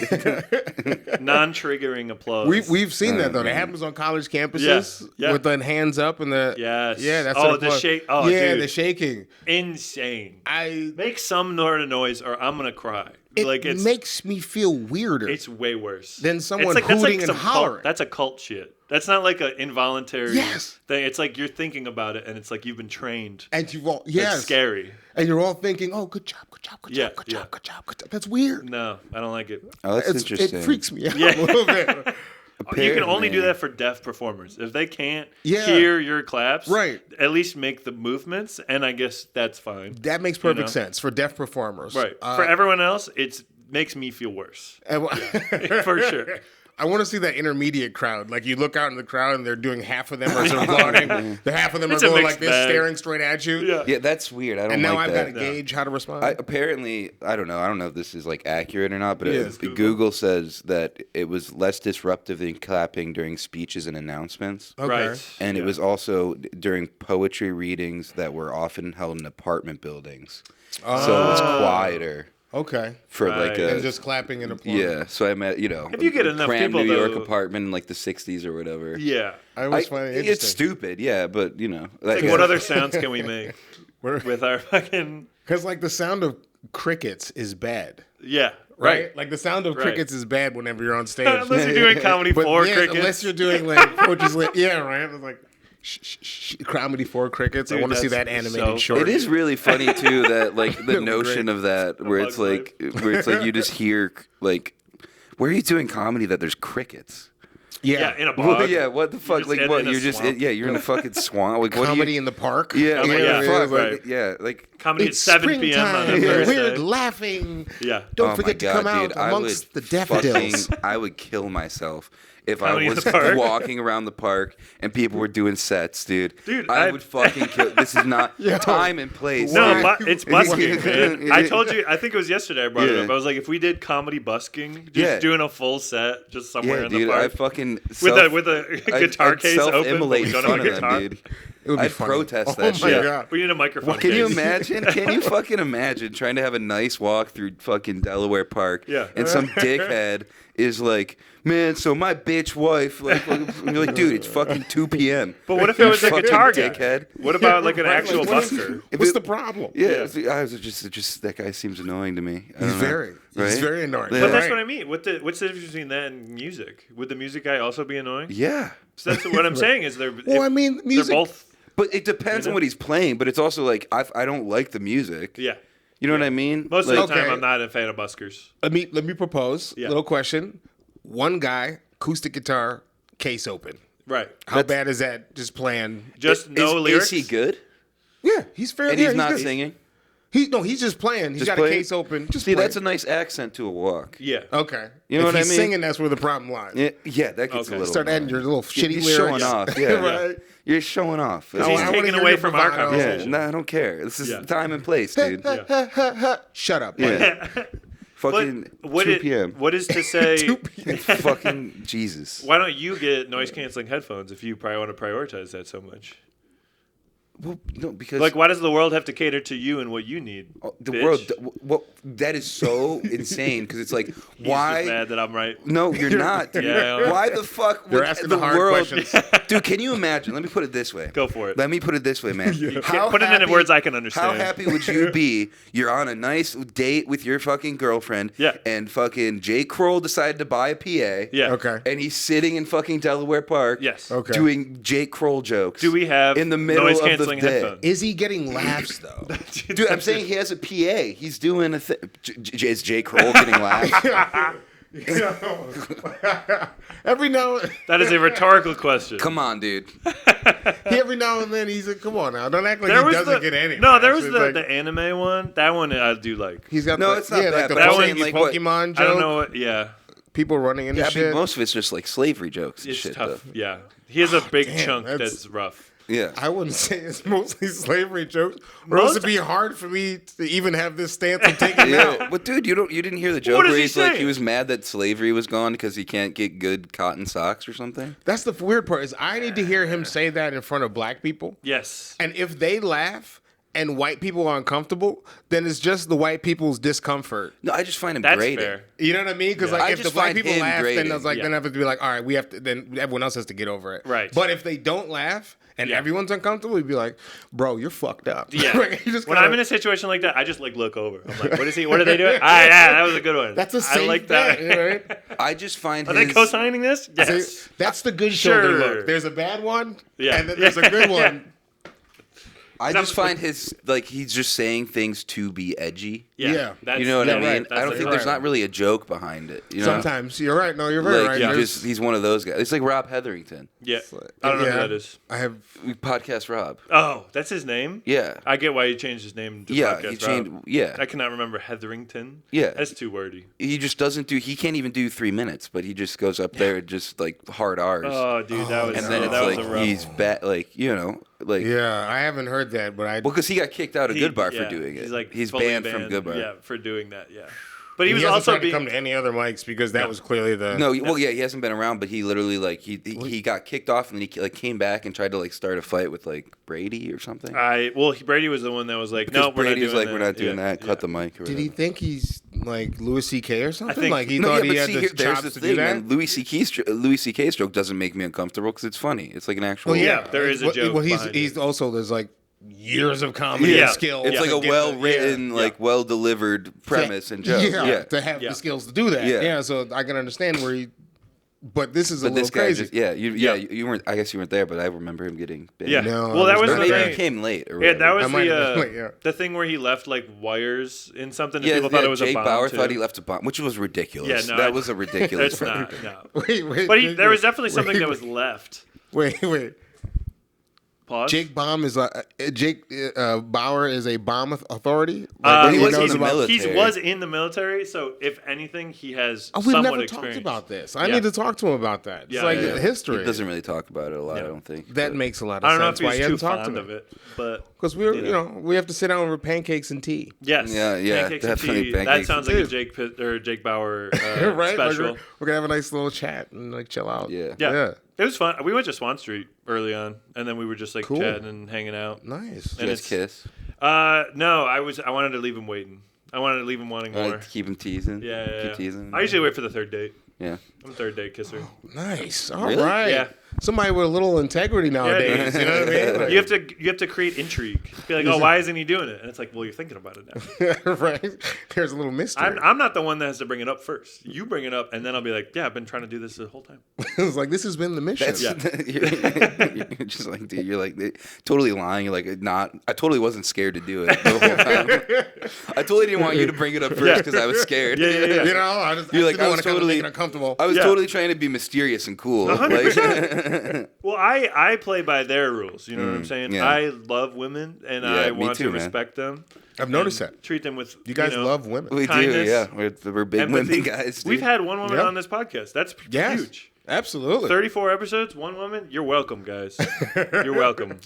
Non-triggering applause. We've seen that though. That happens on college campuses with the hands up and the that's the shake. Oh, yeah, dude. the shaking. Insane. I make some sort of noise or I'm gonna cry. It makes me feel weirder. It's way worse than someone hooting and hollering. That's a cult shit. That's not like an involuntary thing. It's like you're thinking about it, and it's like you've been trained. And you've all It's scary. And you're all thinking, "Oh, good job, good job, good job, good job, good job, good job." That's weird. No, I don't like it. Oh, that's interesting. It freaks me out a little bit. You can only do that for deaf performers. If they can't hear your claps, at least make the movements, and I guess that's fine. That makes perfect sense for deaf performers. Right. For everyone else, it makes me feel worse. For sure. I want to see that intermediate crowd. Like you look out in the crowd and they're doing half of them are sort of applauding. The half of them are going like this, staring straight at you. Yeah, that's weird. I don't. And now like I've that. got to gauge how to respond. Apparently, I don't know. I don't know if this is like accurate or not, but Google says that it was less disruptive than clapping during speeches and announcements. Okay. Right. And it was also during poetry readings that were often held in apartment buildings. So it was quieter. Okay. For like and just clapping and applauding. Yeah. So I met, if you get enough cramped people, New York apartment in like the 60s or whatever. Yeah. I always find it interesting. It's stupid, yeah, but like what other sounds can we make with our fucking? Because like the sound of crickets is bad. Yeah. Right? Like the sound of crickets is bad whenever you're on stage. Unless you're doing comedy for crickets. Unless you're doing like poetry. Yeah, right. It's like. Comedy for crickets. Dude, I want to see that animated short. It is really funny too that like the notion of that where it's like you just hear like where are you doing comedy that there's crickets? Yeah, in a bog. Well, yeah, what the fuck? Like what? You're just you're in a fucking swamp. Like what? Comedy in the park. Yeah, right. Like comedy at 7 p.m. on a Thursday. We're laughing. Yeah. Don't forget to come out amongst the daffodils. I would kill myself. If I was walking around the park and people were doing sets, dude, I would fucking kill. This is not time and place. No, it's busking, man. I told you, I think it was yesterday I brought it up. I was like, if we did comedy busking, just doing a full set just somewhere in the park. I fucking with a guitar case open. Self-immolate in front of them, dude. It would be I'd funny. protest that shit. God. We need a microphone. Can you imagine? Can you fucking imagine trying to have a nice walk through fucking Delaware Park? Yeah. And some dickhead is like, man, so my bitch wife, like and you're like, dude, it's fucking 2 p.m. But what if it was a guitar guy? Dickhead. What about like an actual busker? What's the problem? Yeah, I was just that guy seems annoying to me. He's very annoying. But that's what I mean. What's the difference between that and music? Would the music guy also be annoying? Yeah. So that's what I'm saying is they're. Well, I mean, music. They're both. But it depends on what he's playing. But it's also like I don't like the music. Yeah. You know what I mean? Most of the time, I'm not a fan of buskers. Let me propose. Little question. One guy, acoustic guitar, case open. Right. How bad is that? Just playing. Just no lyrics. Is he good? Yeah, he's fair. And he's not singing. He's just playing. He's got a case open. Just playing. That's a nice accent to a walk. Yeah. Okay. You know what I mean? He's singing, that's where the problem lies. Yeah, that gets a little. Start adding your little shitty lyrics. Showing off. Yeah, right. You're showing off. He's taking away from our conversation. Yeah, I don't care. This is time and place, dude. Shut up. Yeah. Fucking 2 p.m. What is to say? 2 p.m. Fucking Jesus. Why don't you get noise canceling headphones if you probably want to prioritize that so much? Well, no, because like, why does the world have to cater to you and what you need? The bitch? world. Well, that is so insane because it's like, why? He's just mad that I'm right. No, you're not. Dude. Yeah, why the fuck? You're asking the hard questions. Dude, can you imagine? Let me put it this way. Go for it. Let me put it this way, man. Put it in words I can understand. How happy would you be? You're on a nice date with your fucking girlfriend. Yeah. And fucking Jay Kroll decided to buy a PA. Yeah. Okay. And he's sitting in fucking Delaware Park. Yes. Okay. Doing Jake Kroll jokes. Do we have in the middle noise of the canceling day? headphones? Is he getting laughs though? Dude, I'm saying he has a PA. He's doing a thing. Is Jay Kroll getting laughs? Every now That is a rhetorical question. Come on, dude. every now and then he's like, come on now, don't act like he doesn't get any. No, there was laughs. the anime one. That one I do like. He's got it's not bad, like the but I'm Pokemon, saying, like, what- Pokemon joke. I don't know what. Yeah, People running into Yeah, I shit. mean, most of it's just like slavery jokes and it's shit. tough. Though. Yeah, he has a big damn, chunk that's- that's rough. Yeah. I wouldn't say it's mostly slavery jokes. Or else it'd be hard for me to even have this stance of taking it out. But dude, you didn't hear the joke What is where he he's like saying? he was mad that slavery was gone because he can't get good cotton socks or something. That's the weird part is I need to hear him say that in front of black people. Yes. And if they laugh and white people are uncomfortable, then it's just the white people's discomfort. No, I just find him That's grating. fair. You know what I mean? Because I like if just the black find people him laugh, grating. then I was like, Yeah. then I have to be like, all right, we have to. Then everyone else has to get over it. Right. But if they don't laugh and everyone's uncomfortable, you'd be like, bro, you're fucked up. Yeah. Like, you just When gotta- I'm in a situation like that, I just like look over. I'm like, what is he? What are they doing? Yeah, that was a good one. That's a safe I like that. bet, right? I just find Are they his co-signing this? Yes. See, that's the good shoulder Sure. look. There's a bad one, Yeah. and then there's a good one. I just find his like he's just saying things to be edgy. Yeah. That's, You know what I mean? right. I don't think there's not really a joke behind it. You know? Sometimes you're right. No, you're very Like right. you There's- just he's one of those guys. It's like Rob Hetherington. Yeah. I don't know who that is. I have. We podcast Rob. Oh, that's his name? Yeah. I get why he changed his name to Yeah, Podcast he changed. Rob. Yeah, I cannot remember Hetherington. Yeah. That's too wordy. he just doesn't do. He can't even do 3 minutes, but he just goes up there and just like hard R's. Oh, dude, that was and then that was it's a like rough. he's bad. Like like Yeah, I haven't heard that, but I. well, because he got kicked out of Good Bar yeah, for doing it. He's like he's fully banned from Good Bar. Yeah, for doing that. Yeah, but he was hasn't also tried to being. come to any other mics because that was clearly the. No, well, yeah, he hasn't been around, but he literally like he got kicked off and then he like came back and tried to like start a fight with like Brady or something. Brady was the one that was like, Because no, we're Brady not was doing like, that. we're not doing that. Yeah. Cut the mic. Or Did he think he's like Louis C.K. or something? think- Like he No, thought yeah, he but had see, the here, there's chops the to thing, do that. man. Louis C.K.'s joke doesn't make me uncomfortable because it's funny. It's like an actual. Well, Yeah, there is a joke Well, behind he's it. also there's like years of comedy Yeah. and skill. It's like to a get well-written, yeah. like well-delivered premise and joke. Yeah, to have Yeah. the skills to do that. Yeah. Yeah, so I can understand where he. But this is a But little this guy crazy. just, you weren't. I guess you weren't there, but I remember him getting banned. Yeah. No, well, that I was was the not Maybe there. he came late. Or Yeah, that whatever. was I might have been the late, yeah. the thing where he left like wires in something. And Yeah, people thought it was Jake a bomb. Bauer too. thought he left a bomb, which was ridiculous. Yeah, no, that was a ridiculous. That's not. No. Wait. But there was definitely something that was left. Wait. Pause. Jake Bauer is a bomb authority. he was in the military. He was in the military, so if anything, he has We've somewhat never experience. talked about this. I Yeah. need to talk to him about that. It's Yeah, like yeah. history. He doesn't really talk about it a lot. Yeah. I don't think. That but- makes a lot of I don't know sense. if Why he you was too haven't talked fond to of him? it, but Because we have to sit down over pancakes and tea. yes, Yeah, pancakes definitely and tea. That pancakes sounds and like a tea. Jake Bauer Right? Like, special. we're gonna have a nice little chat and like chill out. Yeah. Yeah. It was fun. We went to Swan Street early on, and then we were just like Cool. chatting and hanging out. Nice. And Just kiss. No, I wanted to leave him waiting. I wanted to leave him wanting more. Keep him teasing. Yeah. Keep teasing. I usually wait for the third date. Yeah. I'm a third date kisser. Nice. All Really? right. Yeah. Somebody with a little integrity nowadays. dude. You know what I mean? Like- You have to create intrigue. Be like, oh, why isn't he doing it? And it's like, well, you're thinking about it now. right. There's a little mystery. I'm not the one that has to bring it up first. You bring it up, and then I'll be like, yeah, I've been trying to do this the whole time. It's like this has been the mission. That's, you're just like, dude, you're like totally lying. You're like, I totally wasn't scared to do it the whole time. I totally didn't want you to bring it up first because I was scared. Yeah. You know, I You're like, didn't I want was to kind of totally make it uncomfortable. I was Yeah. totally trying to be mysterious and cool. 100%. Well, I play by their rules. You know what I'm saying? Yeah. I love women, and I want to respect them. I've noticed that. Treat them with you guys love women. We kindness, do, yeah. We're big empathy. women guys. Dude. We've had one woman on this podcast. That's huge. Absolutely. 34 episodes, one woman. You're welcome, guys. You're welcome.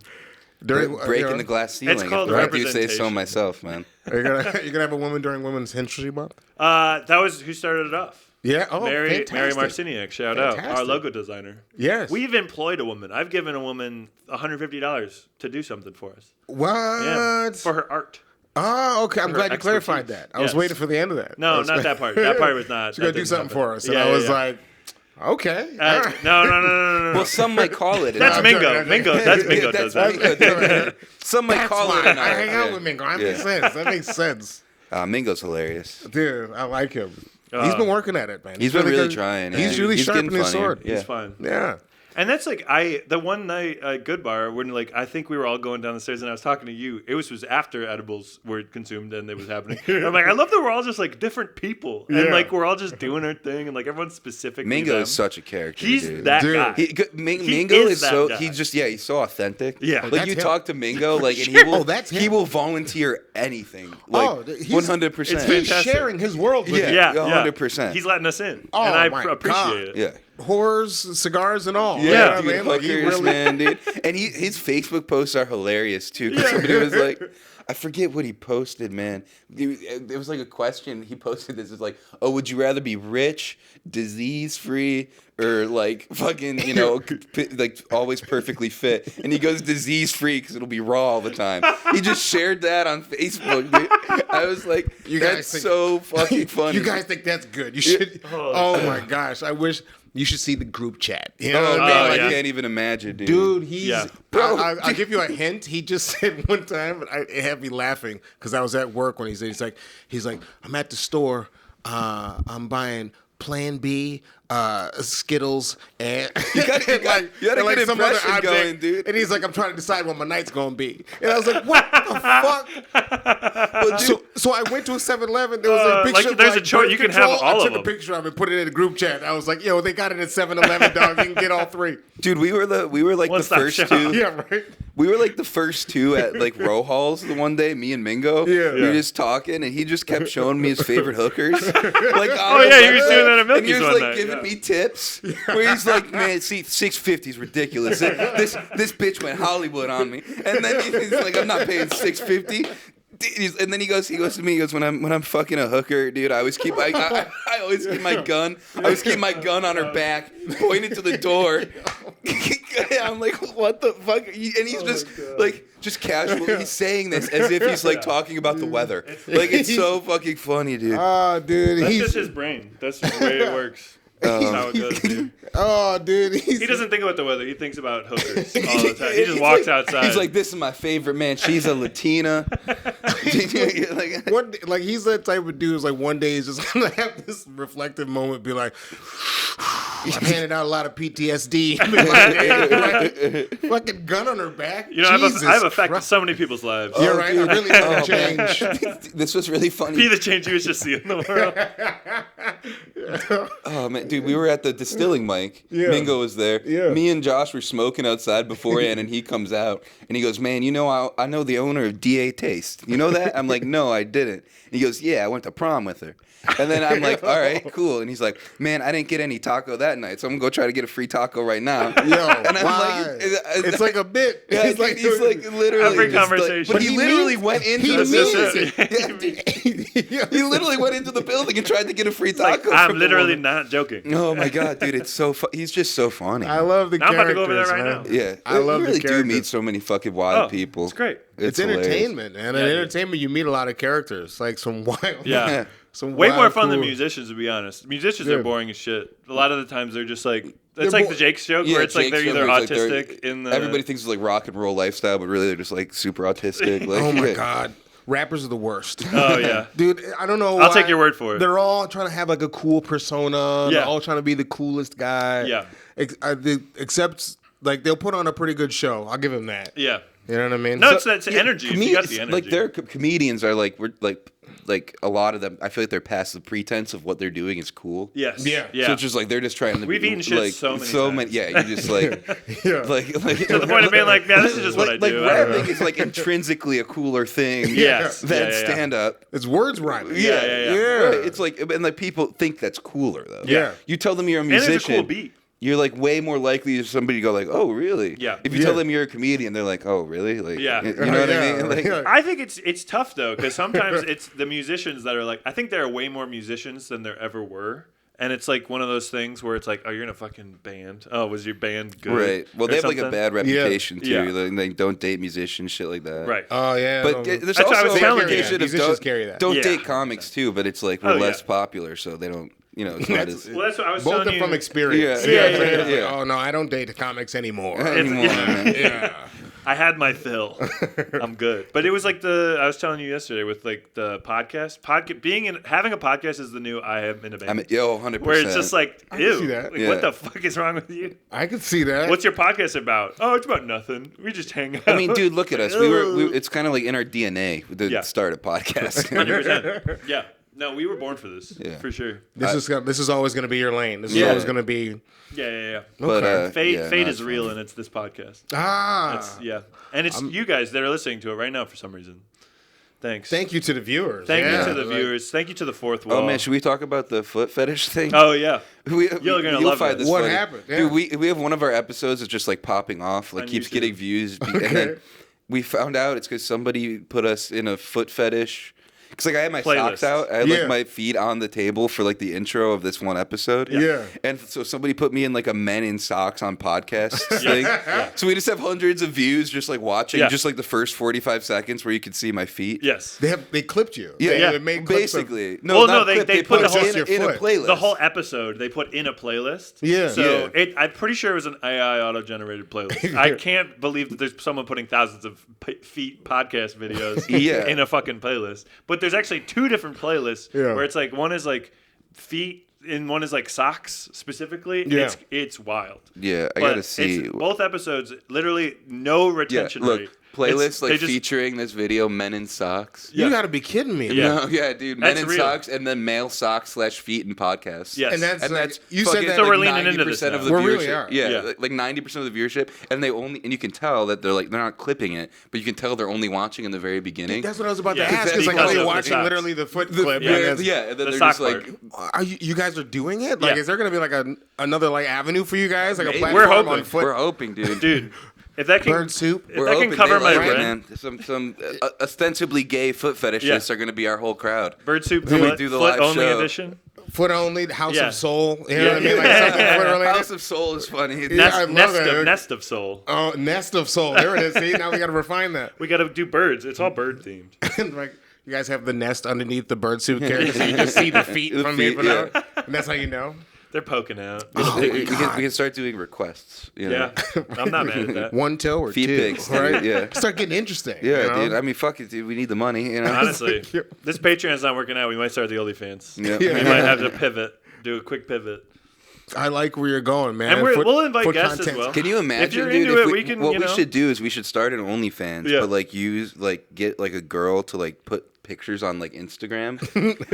Breaking the glass ceiling. It's called if I do say so myself, man. Are you gonna have a woman during Women's History Month? That was who started it off. Yeah. Oh, Mary fantastic. Marciniak, shout out. Our logo designer. Yes. We've employed a woman. I've given a woman $150 to do something for us. What? Yeah, for her art. Oh, okay. I'm glad you clarified that. I was waiting for the end of that. No, not that part. That part was not. She's going to do something for us. And I was like, okay. No. Well, some might call it. That's Mingo. That's Mingo does that. Some might call it. I hang out with Mingo. That makes sense. Mingo's hilarious. Dude, I like him. He's been working at it, man. He's been really trying. He's really sharpening his sword. He's fun. Yeah. And that's like the one night at Good Bar when I think we were all going down the stairs and I was talking to you. It was after edibles were consumed and it was happening. I'm like, I love that we're all just like different people and like we're all just doing our thing and like everyone's specific. Mingo is such a character. He's dude. that guy. Mingo is so guy. He's so authentic. Yeah, like you talk to Mingo and he will volunteer anything. Like 100%. He's sharing his world with you. Yeah, 100%. He's letting us in, and I appreciate it. Yeah. Whores, cigars, and all. Yeah, dude, hookers, man, dude. And his Facebook posts are hilarious too. Because somebody was like, I forget what he posted, man. It was like a question. He posted this. It's like, oh, would you rather be rich, disease-free, or like fucking, like always perfectly fit? And he goes disease-free because it'll be raw all the time. He just shared that on Facebook, dude. I was like, that's so fucking funny. You guys think that's good? You should. Oh my gosh, I wish. You should see the group chat. You know what I mean? I can't even imagine, dude. Dude, he's... Bro, I'll give you a hint. He just said one time, it had me laughing because I was at work when he said, he's like, I'm at the store. I'm buying Plan B, Skittles, and you got a good impression going, dude. And he's like, I'm trying to decide what my night's gonna be. And I was like, what the fuck? Well, so I went to a 7-Eleven. There was a picture. There's a choice. You can have all of them. I took a picture of it, put it in a group chat. I was like, yo, they got it at 7-Eleven, dog. You can get all three. Dude, we were like the first two. Yeah, right. We were like the first two at like row halls the one day, me and Mingo. Yeah. We were just talking and he just kept showing me his favorite hookers. Like, he was doing that at Milky's. And he was like giving me tips. Where he's like, man, see, $6.50 is ridiculous. This bitch went Hollywood on me. And then he's like, I'm not paying $6.50. And then he goes to me. He goes, when I'm fucking a hooker, dude, I always keep my gun. I always keep my gun on her back, pointed to the door. I'm like, what the fuck? And he's just casual. He's saying this as if he's like talking about the weather. Like it's so fucking funny, dude. Dude, that's just his brain. That's just the way it works. That's how it goes, dude. Oh, dude. He doesn't think about the weather. He thinks about hookers all the time. He just walks outside. He's like, this is my favorite, man. She's a Latina. He's that type of dude who's like one day he's just going to have this reflective moment, be like, I'm handing out a lot of PTSD. Fucking gun on her back. I've affected so many people's lives. You're right. I really want to change. This was really funny. Be the change you was just seeing in the world. Oh, man. Dude, we were at the distilling mic. Yeah. Mingo was there. Yeah. Me and Josh were smoking outside beforehand, and he comes out, and he goes, man, I know the owner of DA Taste. You know that? I'm like, no, I didn't. And he goes, yeah, I went to prom with her. And then I'm like, all right, cool. And he's like, man, I didn't get any taco that night, so I'm going to go try to get a free taco right now. Yo, and I'm like, it's like a bit. Yeah, he's like literally. Every conversation. But he literally went into the building. He literally went into the building and tried to get a free taco. I'm literally not joking. Oh my God, dude, it's so he's just so funny. I love the characters, I'm about to go over there right now. Yeah, I love really the characters. do meet so many fucking wild people. It's great. It's entertainment, man. In entertainment, you meet a lot of characters, like some wild. Yeah. Way more fun than musicians, to be honest. Musicians are boring as shit. A lot of the times they're just like it's like the Jake's joke where it's like they're either autistic in the. Everybody thinks it's like rock and roll lifestyle, but really they're just like super autistic. Like, oh my God. Rappers are the worst. Oh yeah, dude. I don't know. I'll take your word for it. They're all trying to have like a cool persona. Yeah. They're all trying to be the coolest guy. Yeah. Except like they'll put on a pretty good show. I'll give them that. Yeah. You know what I mean? No, it's energy. You got the energy. Like their comedians are like like a lot of them. I feel like they're past the pretense of what they're doing is cool. Yes. Yeah. So it's just like they're just trying to. We've eaten shit like, so many times. Yeah, you just like like to the point of being like, man, this is just what I do. Like rapping is like intrinsically a cooler thing. Yes. Than stand up. It's words rhyming. Yeah. Right. It's like, and like people think that's cooler though. Yeah. You tell them you're a musician. And it's a cool beat. You're like way more likely for somebody to go like, oh, really? Yeah. If you tell them you're a comedian, they're like, oh, really? Like, yeah. You know what I mean? Like, I think it's tough though, because sometimes it's the musicians that are like, I think there are way more musicians than there ever were. And it's like one of those things where it's like, oh, you're in a fucking band. Oh, was your band good? Right. Well, they have something? like a bad reputation too. Yeah. Like, they don't date musicians, shit like that. Right. Oh yeah. But there's That's what I also was telling you. reputation of Musicians carry that. don't date comics too. But it's like we're less popular, so they don't. You know, it's not as. Well, that's what I was Both telling are you. from experience. Yeah. Oh no, I don't date the comics anymore. Yeah. I had my fill. I'm good. But it was like I was telling you yesterday with like the podcast. Having a podcast is the new I am in a band. 100%. Where it's just like, I ew. can see that. Like, what the fuck is wrong with you? I could see that. What's your podcast about? Oh, it's about nothing. We just hang out. I mean, dude, look at us. It's kind of like in our DNA to start a podcast. 100%. Yeah. No, we were born for this. Yeah. For sure. This is always going to be your lane. This is always going to be. Yeah. But fate is real, and it's this podcast. And it's you guys that are listening to it right now for some reason. Thanks. Thank you to the viewers. Thank you to the viewers. Thank you to the fourth wall. Oh man, should we talk about the foot fetish thing? Oh yeah. You're gonna love this. What funny. happened? Yeah. Dude, we have one of our episodes that's just like popping off, like keeps getting views, and then we found out it's because somebody put us in a foot fetish. Because like I had my socks out, I had like my feet on the table for like the intro of this one episode. Yeah. And so somebody put me in like a men in socks on podcast thing. So we just have hundreds of views just like watching just like the first 45 seconds where you can see my feet. Yes. They clipped you. Yeah. They made clips basically. They put the whole in a playlist. The whole episode they put in a playlist. Yeah. So I'm pretty sure it was an AI auto-generated playlist. I can't believe that there's someone putting thousands of feet podcast videos in a fucking playlist. But there's actually two different playlists where it's like one is like feet and one is like socks specifically. Yeah. It's wild. Yeah, I gotta see. Both episodes, literally no retention rate. Playlist featuring this video, Men in Socks. You gotta be kidding me. No, dude. Men in Socks and then male socks /feet in podcasts. Yes. And that's you said that so like we're leaning into this of the we viewership. really are. Yeah, like 90% of the viewership, and you can tell that they're not clipping it, but you can tell they're only watching in the very beginning. That's what I was about to ask. It's like, are they watching literally the foot clip? And then they're just like, are you guys are doing it? Like, is there gonna be like another like avenue for you guys, like a platform we're hoping. on foot? We're hoping, dude. If that can, bird soup. If that can cover my rent, man. Some ostensibly gay foot fetishists are going to be our whole crowd. Bird soup, we do the live only show. Edition. Foot only, House of Soul. You know what I mean? Like something foot related. House of Soul is funny. Nest of Soul. Oh, Nest of Soul. There it is. See, now we got to refine that. We got to do birds. It's all bird themed. Like you guys have the nest underneath the bird suit character, so you just see the feet from me, and that's how you know. They're poking out. We can start doing requests. You know? Yeah, I'm not mad at that. One toe or feet two, pics, right? Yeah, start getting interesting. Yeah, you know? dude. I mean, fuck it, dude. We need the money. You know, honestly, this Patreon's not working out. We might start the OnlyFans. Yeah. We might have to pivot. Do a quick pivot. I like where you're going, man. And we'll invite guests content. As well. Can you imagine, if you're dude? Into if it, we can. What we should do is we should start an OnlyFans, but like get like a girl to like put pictures on like Instagram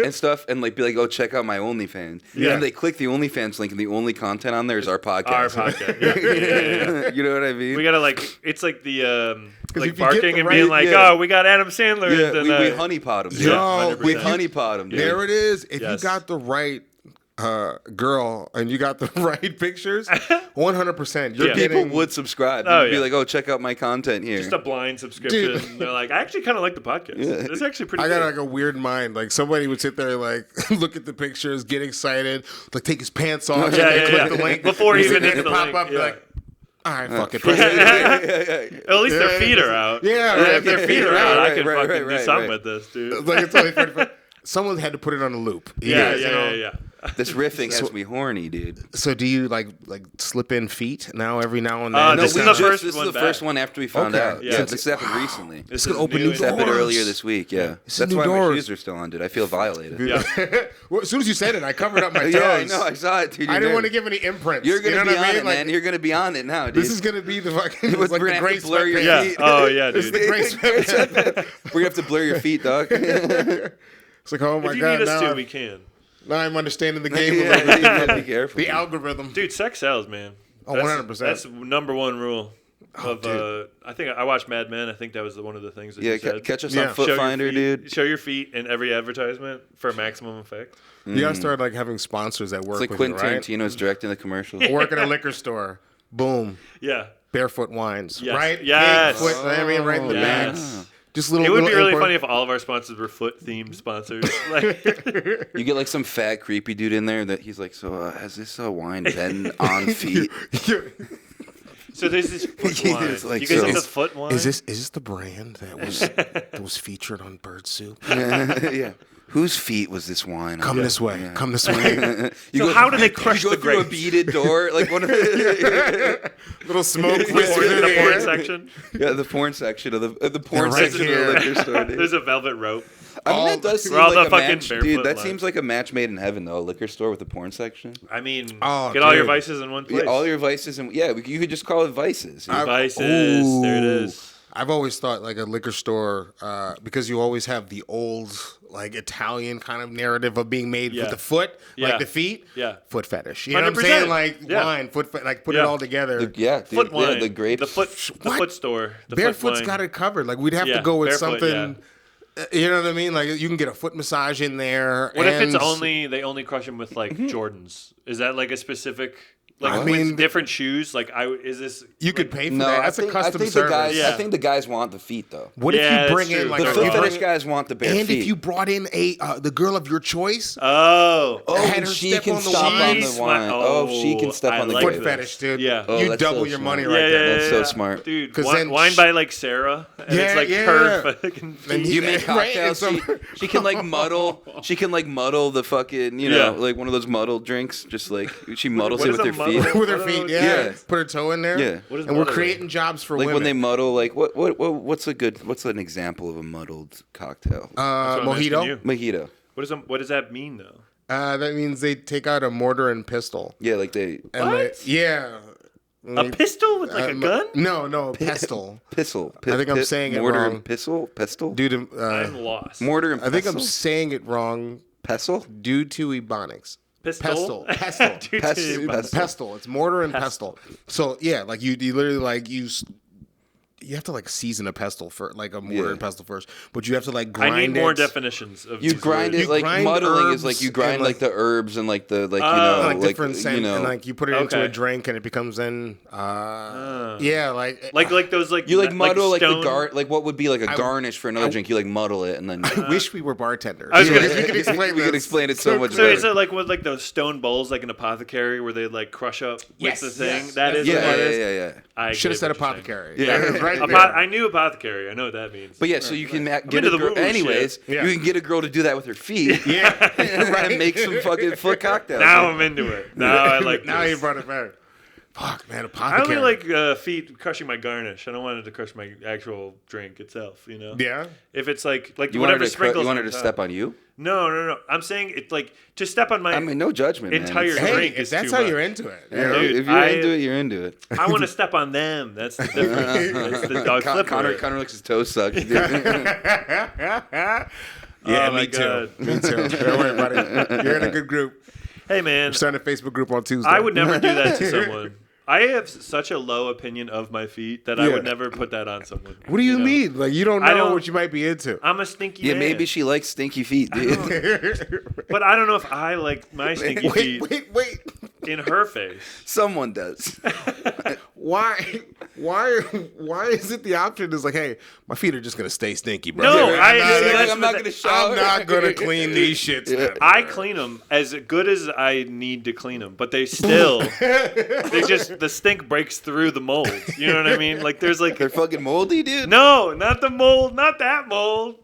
and stuff, and like be like, oh, check out my OnlyFans. Yeah. And they click the OnlyFans link, and the only content on there is our podcast. Our podcast. Yeah. You know what I mean? We gotta like, it's like the like barking and being like, oh, we got Adam Sandler. Yeah, and, we honeypot him. Yo, we honeypot him. Dude. There it is. If you got the right girl and you got the right pictures, 100%. People would subscribe. They'd be like, oh, check out my content here. Just a blind subscription. Dude. They're like, I actually kind of like the podcast. Yeah. It's actually pretty good. I got like a weird mind. Like somebody would sit there like look at the pictures, get excited, like take his pants off, click the link before he even hits the pop link. Up, like, all right, fuck it. At least their feet are out. Yeah, if their feet are out, I can fucking do something with this, dude. Like it's only 45. Someone had to put it on a loop. Yeah. This riffing has me horny, dude. So do you like slip in feet every now and then? This is the first one after we found out. Yeah, this happened recently. This could open new doors. This happened earlier this week. Yeah, that's why my shoes are still on, dude. I feel violated. Yeah. Well, as soon as you said it, I covered up my toes. Yeah, I know. I saw it, dude. I didn't want to give any imprints. You're gonna be on it, man. You're gonna be on it now, dude. This is gonna be the fucking like the great blur your feet. Oh yeah, dude. This is the great We're gonna have to blur your feet, dog. It's like, oh my god. If you god, need us to, we can. Now I'm understanding the game a little bit. Be careful. The algorithm. Dude, sex sells, man. Oh, 100%. That's number one rule. I think I watched Mad Men. I think that was one of the things that you said. Catch us on Foot Finder, dude. Show your feet in every advertisement for maximum effect. You gotta start having sponsors that work. It's like Quentin Tarantino's directing the commercials. Work at a liquor store. Boom. Yeah. Barefoot wines. Yes. Right? Yes. Foot, right in the back. Just little. It would be really funny if all of our sponsors were foot-themed sponsors. You get some fat, creepy dude in there that he's like, so has this wine been on feet? So this is foot wine. You guys get the foot wine? Is this the brand that was featured on Bird Soup? Yeah. Whose feet was this wine? Come this way. Yeah. Come this way. So how do they crush the grapes? You go through a beaded door, like one of the little smoke the porn section. Yeah, the porn section of the porn section of the liquor store. Dude. There's a velvet rope. I mean, that does seem like a match, dude. That seems like a match made in heaven, though. A liquor store with a porn section. I mean, get all your vices in one place. Yeah, all your vices, and you could just call it vices. Vices. There it is. I've always thought a liquor store because you always have the old Italian kind of narrative of being made with the foot, like the feet. Yeah. Foot fetish. You know what I'm saying? Wine, foot, put it all together. Foot wine. The grapes. The foot store. The Barefoot's got it covered. We'd have to go with something. You know what I mean? You can get a foot massage in there. What if it's they only crush them with Jordans? Is that a specific? With different shoes, is this? You could pay for that. That's a custom service. I think the guys want the feet, though. What if you bring in the foot fetish guys want the bare feet? And if you brought in the girl of your choice, and she can step on the wine. She can step on the foot fetish, dude. Yeah, you double your money right there. That's so smart, dude. Because wine by Sarah, and it's her fucking feet. You make cocktails. She can muddle. She can muddle the fucking one of those muddled drinks. Just she muddles it with her feet. With her feet, yeah. Put her toe in there. Yeah. And we're creating jobs for women. When they muddle, what's an example of a muddled cocktail? Mojito. What does that mean though? That means they take out a mortar and pistol. Yeah, What? A pistol with a gun? No, pestle. Pistol. I think I'm saying it mortar wrong. And pistol? Dude, I'm lost. Mortar and pestle? I think I'm saying it wrong. Pestle? Due to ebonics. Pestle. Pestle. It's mortar and pestle. So yeah, you literally use. You have to season a pestle for a mortar and pestle first, but you have to grind it. I need more definitions of you grind it. Muddling is you grind the herbs and different scent, and you put it into a drink and it becomes then those you muddle the what would be a garnish for another drink. You muddle it and then. I wish we were bartenders. I was gonna we could explain. We could explain it so much. So is it with those stone bowls an apothecary where they crush up with the thing? That is what it is. I should have said apothecary. Yeah. Right I knew apothecary. I know what that means. But so you can get a girl. Anyways, you can get a girl to do that with her feet. Yeah, and make some fucking foot cocktails. Now I'm into it. Now I like. Now you brought it back. Fuck, man, apothecary. I only like feet crushing my garnish. I don't want it to crush my actual drink itself. Yeah. If it's like you whatever sprinkles. You want her to step on you? No. I'm saying it's to step on my. I mean, no judgment. Entire drink. If that's how you're into it. Dude, if you're into it, you're into it. I want to step on them. That's the difference. That's the dog flipper. Connor looks his toes suck. Yeah, me too. Me too. Don't worry about it. You're in a good group. Hey, man. We're starting a Facebook group on Tuesday. I would never do that to someone. I have such a low opinion of my feet that I would never put that on someone. What do you mean? You don't know what you might be into. I'm a stinky man. Maybe she likes stinky feet, dude. But I don't know if I like my stinky feet wait. in her face. Someone does. Why is it the option is hey, my feet are just going to stay stinky, bro? No, I'm not going to shower. I'm not going to clean these shits. Yeah. I clean them as good as I need to clean them, but they still, the stink breaks through the mold. You know what I mean? There's they're fucking moldy, dude. No, not the mold, not that mold.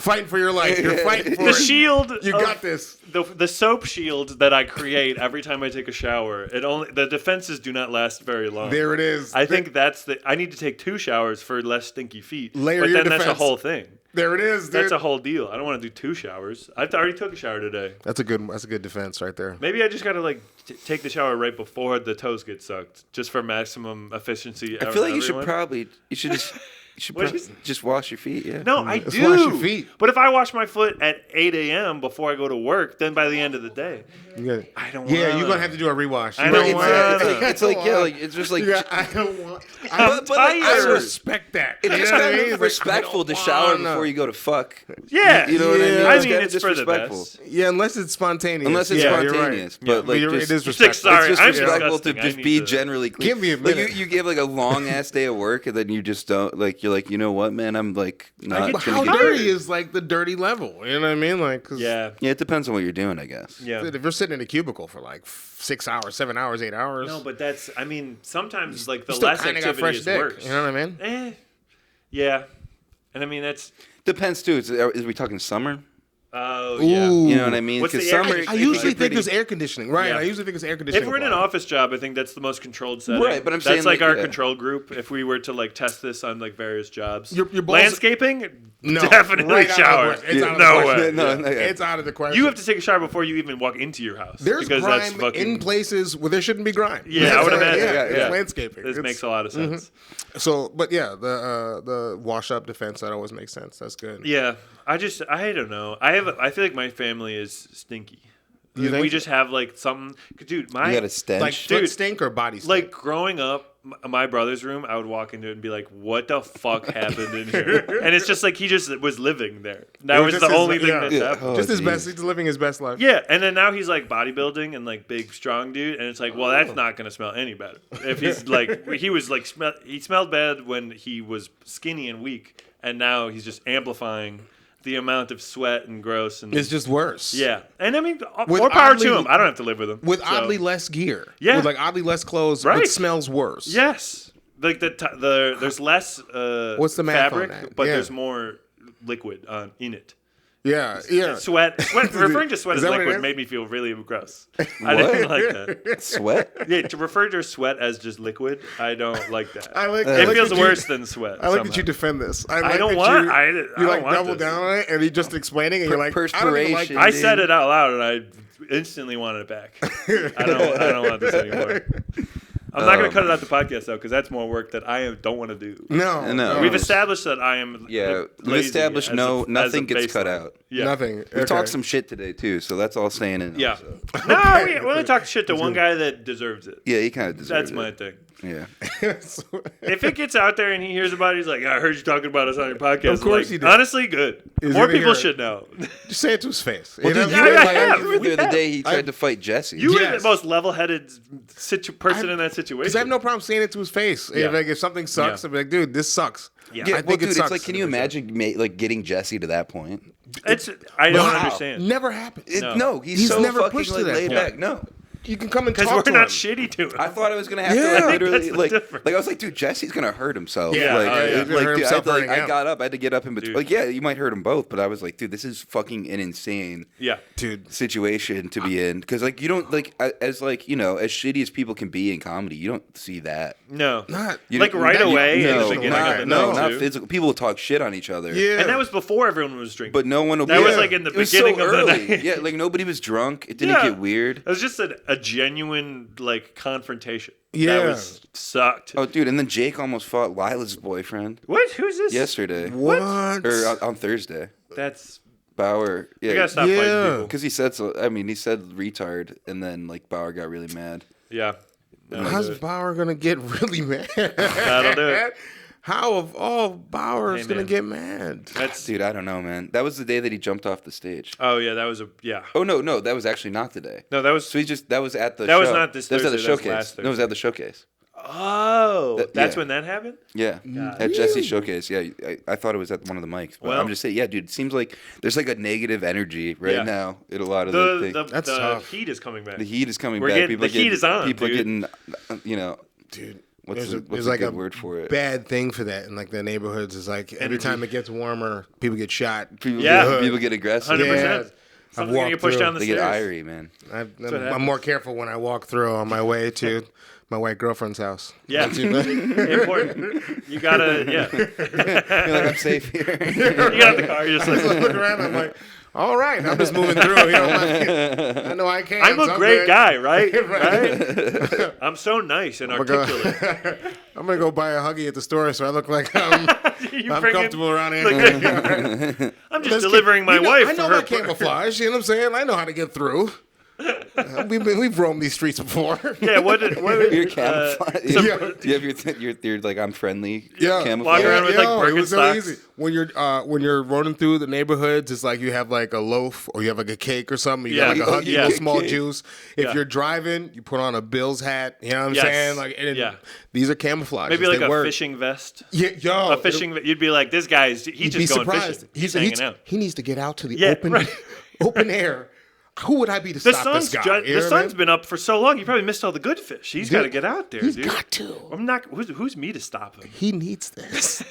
Fighting for your life. You're fighting for the shield. You got this. The soap shield that I create every time I take a shower. The defenses do not last very long. There it is. I think I need to take 2 showers for less stinky feet. But then that's a whole thing. There it is, dude. That's a whole deal. I don't want to do 2 showers. I already took a shower today. That's a good defense right there. Maybe I just got to take the shower right before the toes get sucked, just for maximum efficiency. I feel like you should just wash your feet. Yeah. No, I do. Just wash your feet. But if I wash my foot at 8 a.m. before I go to work, then by the end of the day, I don't want. Yeah, you're gonna have to do a rewash. I don't want. It's just like I don't want. But I respect that. It's just kind of respectful to shower before you go to fuck. Yeah, you know what I mean. I mean, it's for the best. Yeah, unless it's spontaneous. Spontaneous, right. but it is respectful. Sorry, it's I'm just respectful to disgusting. just be generally clean. Give me a minute. You give a long ass day of work, and then you just don't you're like, you know what, man, I'm not. But how dirty is the dirty level? You know what I mean? Yeah, it depends on what you're doing, I guess. Yeah, if you're sitting in a cubicle for 6 hours, 7 hours, 8 hours. No, but sometimes the still less kinda got activity fresh is dick, worse. You know what I mean? Yeah, and I mean that's depends too. Is we talking summer? Oh, yeah. You know what I mean? Because summer, I usually think it's air conditioning, right? Yeah. I usually think it's air conditioning. If we're in an office job, I think that's the most controlled setting. Right, but I'm saying that's our control group. If we were to test this on various jobs, your balls, landscaping, no, definitely right shower. It's out of no the way. No, it's out of the question. You have to take a shower before you even walk into your house. There's grime in places where there shouldn't be grime. Yeah, I would imagine. It's landscaping. This makes a lot of sense. Mm-hmm. So, but yeah, the wash up defense, that always makes sense. That's good. Yeah. I don't know. I feel like my family is stinky. We just have something. Dude, you got a stench? Foot stink or body stink? Growing up, my brother's room, I would walk into it and be like, what the fuck happened in here? And it's just he just was living there. That was the only thing that's happened. Just his best. He's living his best life. Yeah, and then now he's bodybuilding and big strong dude, and it's well, that's not gonna smell any better. If he's he smelled bad when he was skinny and weak, and now he's just amplifying the amount of sweat and gross, and it's just worse. Yeah, and I mean, more power to him. I don't have to live with him with oddly less gear. Yeah, with oddly less clothes, but smells worse. Yes, there's less what's the math fabric, on that? But there's more liquid in it. Yeah. Sweat. Referring to sweat as liquid made me feel really gross. I didn't like that. Sweat? Yeah, to refer to sweat as just liquid, I don't like that. It feels worse than sweat. I like that you defend this. I don't want. You double down on it, and you just explaining, and you're like, perspiration. I said it out loud, and I instantly wanted it back. I don't want this anymore. I'm not going to cut it out the podcast, though, because that's more work that I don't want to do. No. We've established that I am we've established nothing gets cut out. Yeah. Nothing. We talked some shit today, too, so that's all staying in. Yeah. No, we only talked shit to one guy that deserves it. Yeah, he kind of deserves it. That's my thing. Yeah. If it gets out there and he hears about it, he's like, I heard you talking about us on your podcast. Of course he did. Honestly, good. More people should know. Just say it to his face. Well, you were there the day he tried to fight Jesse. You were the most level-headed person in that situation. Because I have no problem saying it to his face. Yeah. If something sucks, I'll be like, dude, this sucks. Yeah, I think it sucks. It's can you imagine getting Jesse to that point? I don't understand. Never happened. No, he's so never fucking pushed to that laid back. No. You can come and talk to him. Because we're not shitty to him. I thought I was gonna have to literally I was like, dude, Jesse's gonna hurt himself. Yeah, I got up. I had to get up in between. You might hurt him both, but I was like, dude, this is fucking an insane situation to be in. Because you don't as shitty as people can be in comedy, you don't see that. No, not right away. Not physical. People will talk shit on each other. Yeah, and that was before everyone was drinking. But no one will. That was in the beginning of the night. Yeah, nobody was drunk. It didn't get weird. It was just a genuine confrontation. Yeah. That was sucked. Oh, dude, and then Jake almost fought Lila's boyfriend. What? Who's this? Yesterday. What? Or on Thursday. That's Bauer. Yeah. You gotta stop fighting people. Because he said so. I mean, he said retard, and then Bauer got really mad. Yeah. How's Bauer gonna get really mad? That'll do it. How of all Bauer's gonna get mad? Dude, I don't know, man. That was the day that he jumped off the stage. Oh yeah, that was Oh no, that was actually not the day. No, that was. So that was at the. That show. was not this. That Thursday, was at the showcase. Last Thursday. No, it was at the showcase. Oh, that's when that happened. Yeah, at Jesse's showcase. Yeah, I thought it was at one of the mics. But I'm just saying, yeah, dude. It seems like there's a negative energy right now in a lot of the things. That's tough. Heat is coming back. The heat is coming back. The heat is on. People dude. are getting, Dude. What's a good word for it? Bad thing for that in like the neighborhoods is like every time it gets warmer, people get shot. People get aggressive. 100%. Yeah. Something's gonna get pushed down the stairs. They get irie, man. I'm more careful when I walk through on my way to my white girlfriend's house. Yeah, important. You gotta, You're like, I'm safe here. You got out the car. You're just like, look around. I'm like, all right, I'm just moving through. You know, I know I can. I'm a great guy, right? Right? I'm so nice and articulate. I'm gonna go buy a Huggy at the store, so I look like I'm comfortable around here. I'm just delivering my wife. I know my camouflage. You know what I'm saying? I know how to get through. We've roamed these streets before. Yeah, what your camouflage? Do you have your like I'm friendly camouflage? Walk around with like Birkenstocks. It was so easy. When you're running through the neighborhoods, it's like you have like a loaf or you have like a cake or something. You got like a Huggy, a small juice. If you're driving, you put on a Bill's hat. You know what I'm saying? Like, these are camouflages. Maybe like a fishing vest. Yeah, a fishing. You'd be like, this guy's he's just going fishing. He's hanging out. He needs to get out to the open air. Who would I be to stop this guy? The sun's been up for so long. You probably missed all the good fish. He's got to get out there, He's dude. got to. I'm not. Who's me to stop him? He needs this.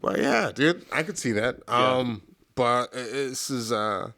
But yeah, dude, I could see that. But this is. I'm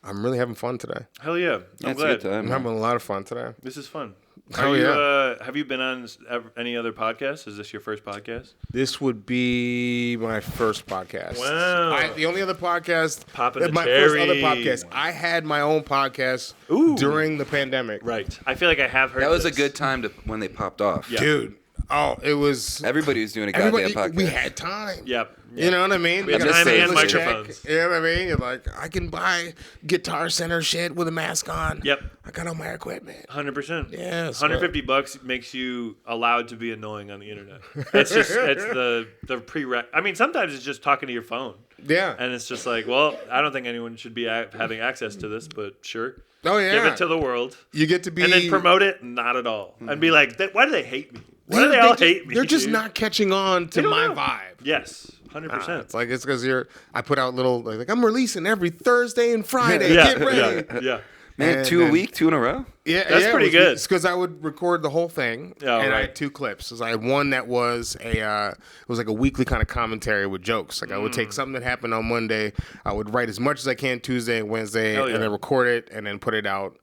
really having fun today. Hell yeah! I'm glad. I'm having a lot of fun today. This is fun. Yeah. Have you been on any other podcasts? Is this your first podcast? This would be my first podcast. Wow. The only other podcast, Popping my cherry. first other podcast. I had my own podcast during the pandemic. Right. I feel like I have heard that was a good time when they popped off. Yeah. Dude. Oh, it was. Everybody was doing a goddamn podcast. We had time. Yep. You know what I mean? We had time and microphones. You know what I mean? You're like, I can buy Guitar Center shit with a mask on. Yep. I got all my equipment. 100%. Yeah. $150 makes you allowed to be annoying on the internet. It's the prereq. I mean, sometimes it's just talking to your phone. Yeah. And it's just like, well, I don't think anyone should be having access to this, but sure. Oh yeah. Give it to the world. You get to be. And then promote it, not at all. And be like, why do they hate me? Why do they all hate me? They're just not catching on to my vibe. Yes, 100%. It's like it's because I put out little like I'm releasing every Thursday and Friday. Get ready. Yeah. Man, two a week, 2 in a row? Yeah, that's pretty good. It's because I would record the whole thing, and I had 2 clips. So I had one that was it was like a weekly kind of commentary with jokes. Like I would take something that happened on Monday, I would write as much as I can Tuesday and Wednesday, and then record it and then put it out.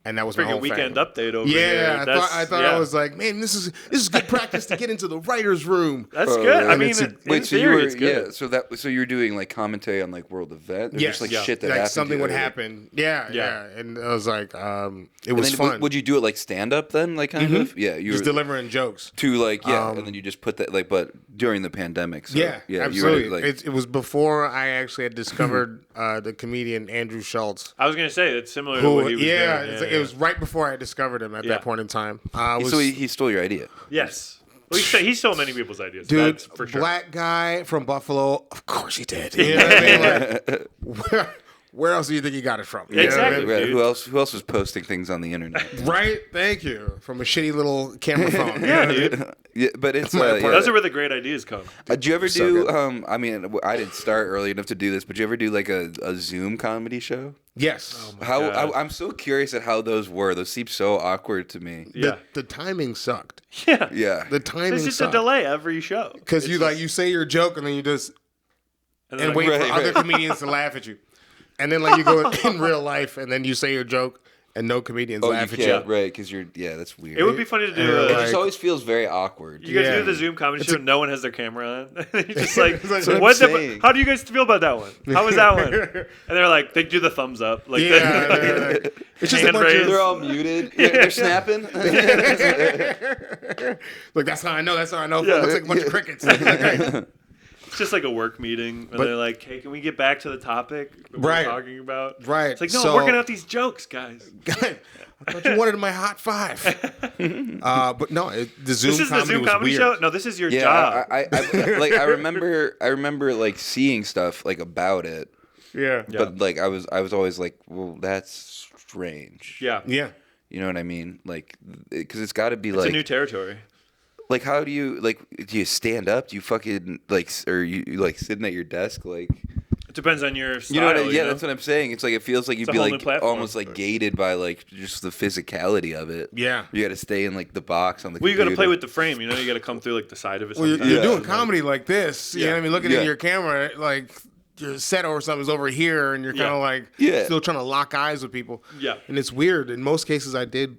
And that was my whole weekend update over here. Yeah, I thought I was like, man, this is good practice to get into the writer's room. That's good. I mean, in theory, it's good. So you're doing like commentary on like world events, yes, just like shit that like happened. Something would happen. Yeah. And I was like, it was fun. Would you do it like stand up then, like kind of? Yeah, you just delivering jokes to like and then you just put that like, but during the pandemic. So, yeah, absolutely. It was before I actually had discovered the comedian Andrew Schultz. I was gonna say it's similar to what he was doing. It was right before I discovered him at that point in time. So he stole your idea. Yes. Well, he stole many people's ideas. Dude, that's for sure. Black guy from Buffalo. Of course he did. You know what I mean? Like, where else do you think he got it from? You exactly. Right. Who else was posting things on the internet? Right. Thank you. From a shitty little camera phone. Yeah, dude. Yeah, but it's those are where the great ideas come. Did you ever do? I mean, I didn't start early enough to do this, but did you ever do like a Zoom comedy show? Yes. I'm so curious at how those were. Those seem so awkward to me. Yeah. The timing sucked. Yeah. Yeah. The timing. It's just sucked. a delay every show. Because you say your joke and then you just and wait for other comedians to laugh at you, and then like you go in real life and then you say your joke. And no comedians laugh at you. Right, because that's weird. It would be funny to do. It just always feels very awkward. You guys do the Zoom comedy show, no one has their camera on. You're just like, how do you guys feel about that one? How was that one? And they're like, they do the thumbs up. Like, it's just a bunch of, they're all muted. They're snapping. Look, that's how I know. It looks like a bunch of crickets. It's just like a work meeting, and they're like, "Hey, can we get back to the topic we're talking about?" Right. It's like, no, I'm working out these jokes, guys. I thought you wanted my hot 5. But no, the Zoom this is the Zoom comedy weird. show. No, this is your job. I remember like seeing stuff like about it. Yeah. But like I was always like, well, that's strange. Yeah. Yeah. You know what I mean? Like, because it's got to be it's like a new territory. Like, how do you stand up? Do you fucking or you like sitting at your desk like? depends on your style. You know what? Yeah, that's what I'm saying. It's like it feels like you'd be like almost like course. gated by like just the physicality of it. Yeah, you got to stay in like the box on the. Well, you got to play with the frame. You know, you got to come through like the side of it. Well, you're doing comedy like this. You know what I mean? Looking at your camera, like your set or something's over here, and you're kind of like still trying to lock eyes with people. Yeah, and it's weird. In most cases, it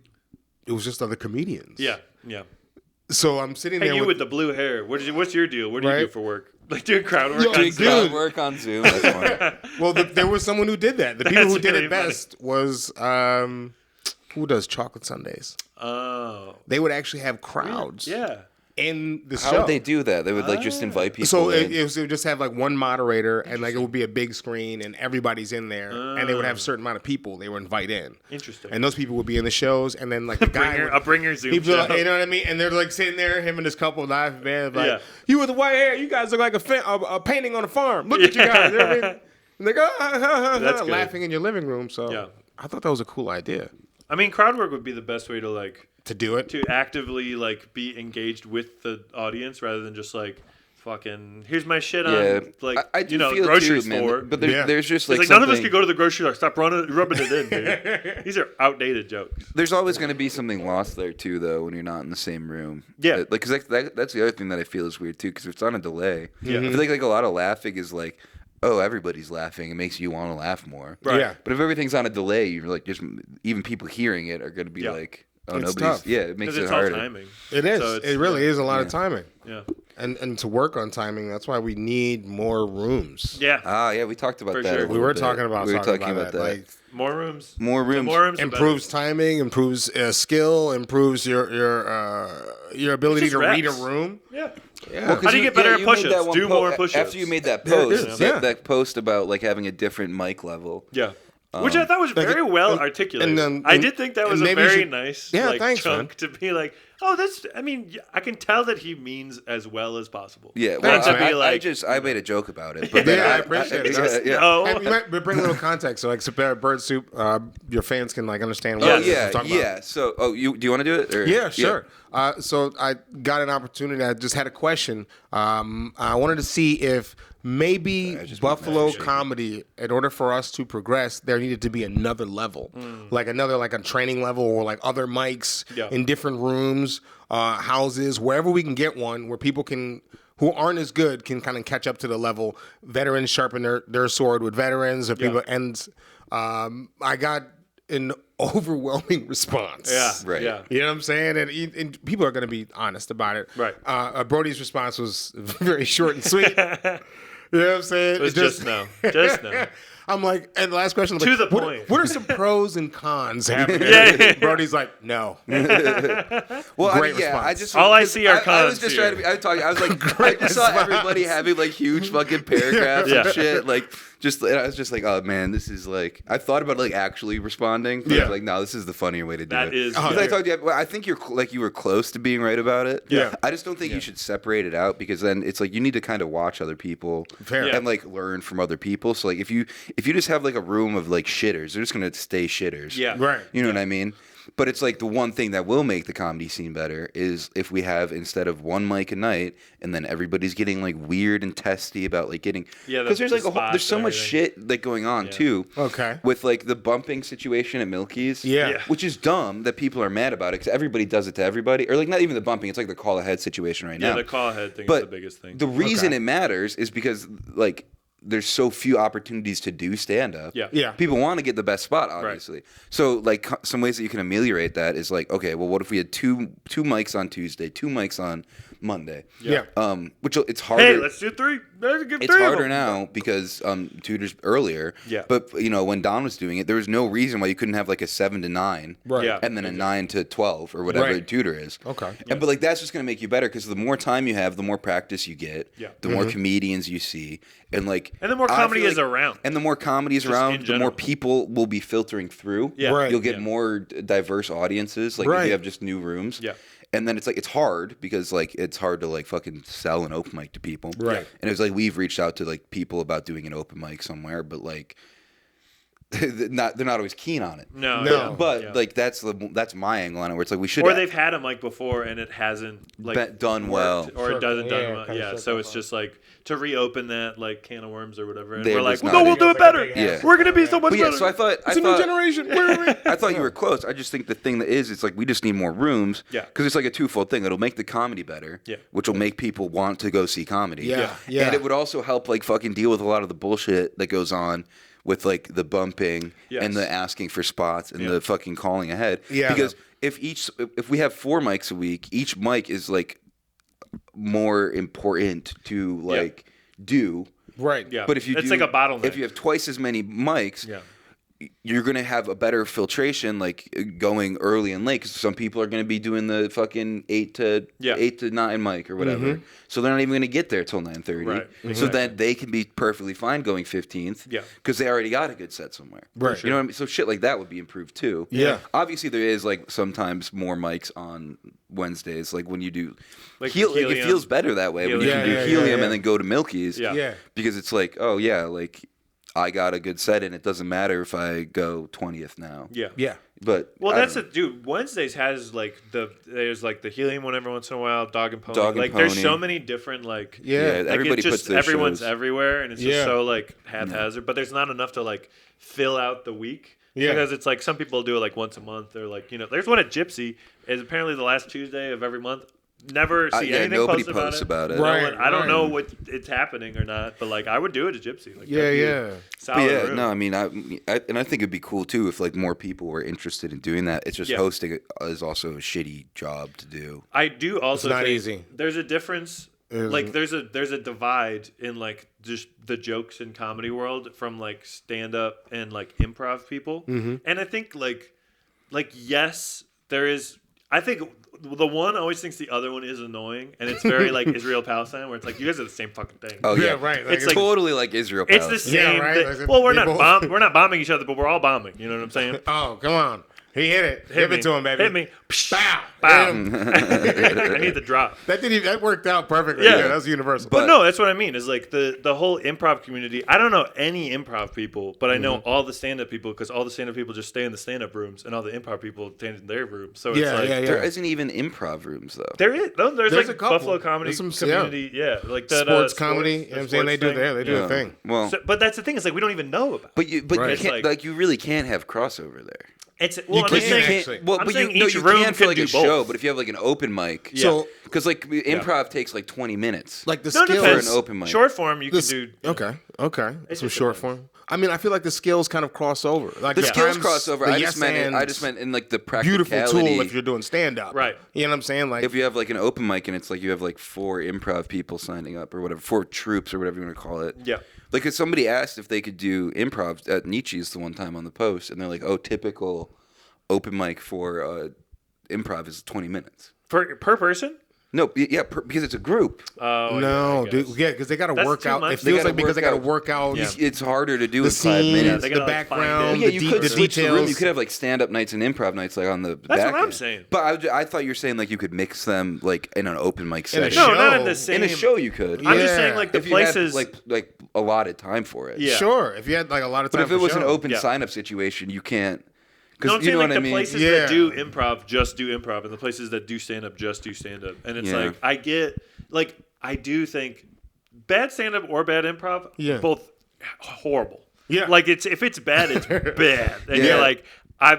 was just other comedians. Yeah. So I'm sitting there with the blue hair. What's your deal? What do you do for work? Like doing crowd work. Crowd work on Zoom. That's funny. Well, there was someone who did that. The people who did it best was who does chocolate sundaes. Oh. They would actually have crowds. Yeah. In the show. How would they do that? They would like just invite people. So it would just have like one moderator, and like it would be a big screen, and everybody's in there, and they would have a certain amount of people they would invite in. Interesting. And those people would be in the shows, and then like the guy, bring your Zoom. People, you know what I mean? And they're like sitting there, him and his couple laughing, man, like you with the white hair, you guys look like a painting on a farm. Look at you guys. You know what I mean? And they go laughing in your living room. So I thought that was a cool idea. I mean, crowd work would be the best way to like. To do it, to actively like be engaged with the audience rather than just like fucking here's my shit on like I grocery store. But there's just like none of us could go to the grocery store. Stop rubbing it in, dude. These are outdated jokes. There's always going to be something lost there too, though, when you're not in the same room. Yeah, like because that's the other thing that I feel is weird too, because if it's on a delay, I feel like a lot of laughing is like. Oh, everybody's laughing. It makes you want to laugh more. Right. Yeah. But if everything's on a delay, you're like just even people hearing it are going to be like, oh, it's nobody's. Tough. Yeah, it makes it it's harder. All timing. It is. So it really is a lot of timing. Yeah. And to work on timing, that's why we need more rooms. Yeah. Yeah, we talked about that. Sure. We were talking about that. Like more rooms. More rooms. The more rooms improves timing, improves skill, improves your ability to read a room. Yeah. Yeah. Well, how do you get better at push-ups? Do more push-ups. After you made that post, that post about like having a different mic level. Yeah. Which I thought was very well articulated. I did think that was a very nice chunk to be like, oh, that's. I mean, I can tell that he means as well as possible. Yeah, well, I made a joke about it. But I appreciate it. No. You might bring a little context, so like Bird Soup, your fans can like understand what we're talking about. Yeah. So, do you want to do it? Or? Yeah, sure. So I got an opportunity. I just had a question. I wanted to see if maybe Buffalo comedy, in order for us to progress, there needed to be another level, like a training level, or like other mics in different rooms, houses, wherever we can get one where people who aren't as good can kind of catch up to the level. Veterans sharpen their sword with veterans, or people, and I got an overwhelming response. Yeah, right. Yeah. You know what I'm saying? And people are going to be honest about it. Right. Brody's response was very short and sweet. You know what I'm saying? It was just no. Just no. I'm like, and the last question, to the point. What are some pros and cons happening? Brody's like, no. Well, great response. I see are cons. I was just trying to be. I was like, I just saw everybody having like huge fucking paragraphs and shit. Like, I was just like, oh man, this is like. I thought about like actually responding. But I was like, no, this is the funnier way to do it. That is. Because I talked to you. I think you were close to being right about it. Yeah. I just don't think you should separate it out, because then it's like you need to kind of watch other people and like learn from other people. So like if you just have like a room of like shitters, they're just gonna stay shitters. Yeah. Right. You know what I mean? But it's like the one thing that will make the comedy scene better is if we have, instead of one mic a night, and then everybody's getting like weird and testy about like getting, because there's like there's so much shit like going on too. Okay. With like the bumping situation at Milky's. Yeah. Which is dumb that people are mad about it, because everybody does it to everybody, or like not even the bumping. It's like the call ahead situation right now. Yeah, the call ahead thing is the biggest thing. The reason it matters is because like there's so few opportunities to do stand-up. Yeah. People want to get the best spot, obviously. Right. So, like, some ways that you can ameliorate that is like, okay, well, what if we had two mics on Tuesday, 2 mics on Monday? Yeah. Which it's harder. Hey, let's do 3. It's harder now because tutors earlier. Yeah. But when Don was doing it, there was no reason why you couldn't have like a 7 to 9, right? Yeah. And then a 9 to 12 or whatever a tutor is. Okay. But like that's just gonna make you better, because the more time you have, the more practice you get. Yeah. The more comedians you see, and the more comedy is around. And the more comedy is around, the more people will be filtering through. Yeah. Right. You'll get more diverse audiences. Like if you have just new rooms. Yeah. And then it's like, it's hard because like it's hard to like fucking sell an open mic to people. Right. And it was like we've reached out to like people about doing an open mic somewhere, but like they're not always keen on it. No. But like that's my angle on it, where it's like we should. Or they've had a mic before and it hasn't like done well, or it doesn't done well. Yeah, so it's just like to reopen that like can of worms or whatever, and we're like, no, we'll do it better. Yeah, we're gonna be so much better. So I thought it's a new generation. I thought you were close. I just think the thing that is, it's like we just need more rooms. Yeah, because it's like a twofold thing. It'll make the comedy better. Yeah, which will make people want to go see comedy. Yeah. And it would also help like fucking deal with a lot of the bullshit that goes on with like the bumping and the asking for spots and the fucking calling ahead. Yeah. Because if we have 4 mics a week, each mic is like more important to like do. Right. Yeah. But if you it's like a bottleneck. If you have twice as many mics, you're going to have a better filtration, like going early and late, because some people are going to be doing the fucking 8 to 9 mic or whatever. Mm-hmm. So they're not even going to get there till 9:30. Right. Exactly. So then they can be perfectly fine going 15th. Yeah. Because they already got a good set somewhere. Right. You know what I mean? So shit like that would be improved too. Yeah. Obviously there is like sometimes more mics on Wednesdays, like when you do like it feels better that way when you can do helium and then go to Milky's. Yeah. Because it's like, oh yeah, like I got a good set, and it doesn't matter if I go 20th now. Yeah. Yeah. But dude. Wednesdays has like there's like the helium one every once in a while, dog and pony. Like there's so many different like everybody just puts their everyone's shows. everywhere, and it's just so like haphazard. But there's not enough to like fill out the week. Yeah. Because it's like some people do it like once a month, or like there's one at Gypsy. Is apparently the last Tuesday of every month. Never see anything nobody posts about it. Right, I don't know what it's happening or not, but like I would do it at Gypsy. Like, Solid room. No, I mean, I think it'd be cool too if like more people were interested in doing that. It's just hosting is also a shitty job to do. I do also. It's not think easy. There's a difference. Like there's a divide in like just the jokes in comedy world from like stand up and like improv people, and I think like yes, there is. I think the one always thinks the other one is annoying, and it's very like Israel Palestine, where it's like you guys are the same fucking thing. Oh yeah, right. Like, it's like, totally like Israel Palestine. It's the same. Thing. Well, we're not bombing each other, but we're all bombing. You know what I'm saying? Oh, come on. He hit it. Hit it to him, baby. Hit me. Bow. Bow. I need the drop. That worked out perfectly. Yeah, that's universal. But no, that's what I mean. Is like the whole improv community. I don't know any improv people, but I know all the stand-up people, because all the stand-up people just stay in the stand-up rooms, and all the improv people stand in their rooms. So it's like there isn't even improv rooms though. There is. No, there's like a Buffalo comedy community. Yeah, like that sports comedy. You know what I'm saying? They do a thing. Well, but that's the thing. Is like we don't even know about. But you can't, like you really can't have crossover there. I'm saying each you room can for like do a both. show, but if you have like an open mic, because like improv takes like 20 minutes, like the skill for an open mic. Short form, you can do. Okay, some short form. I mean, I feel like the skills kind of cross over. Like the skills cross over. I just meant in like the practicality. Beautiful tool if you're doing stand up, right? You know what I'm saying? Like if you have like an open mic and it's like you have like 4 improv people signing up or whatever, 4 troops or whatever you want to call it. Yeah. Like if somebody asked if they could do improv at Nietzsche's the one time on the post, and they're like, "Oh, typical open mic for improv is 20 minutes per person." No, because it's a group. Oh no, because they got to work out. It feels like because they got to work out. It's harder to do the in 5 minutes. The background, you could the switch details. the room. You could have like stand-up nights and improv nights, like on the back. That's what I'm saying. But I thought you were saying like you could mix them like in an open mic setting. No, not in the same. In a show, you could. I'm just saying like the places like allotted time for it. Yeah. Sure, if you had like a lot of time. But if it was an open sign-up situation, you can't. No, I'm saying like the places that do improv just do improv, and the places that do stand up just do stand up. And it's like I do think bad stand up or bad improv, both horrible. Yeah. Like if it's bad, it's bad. And you're like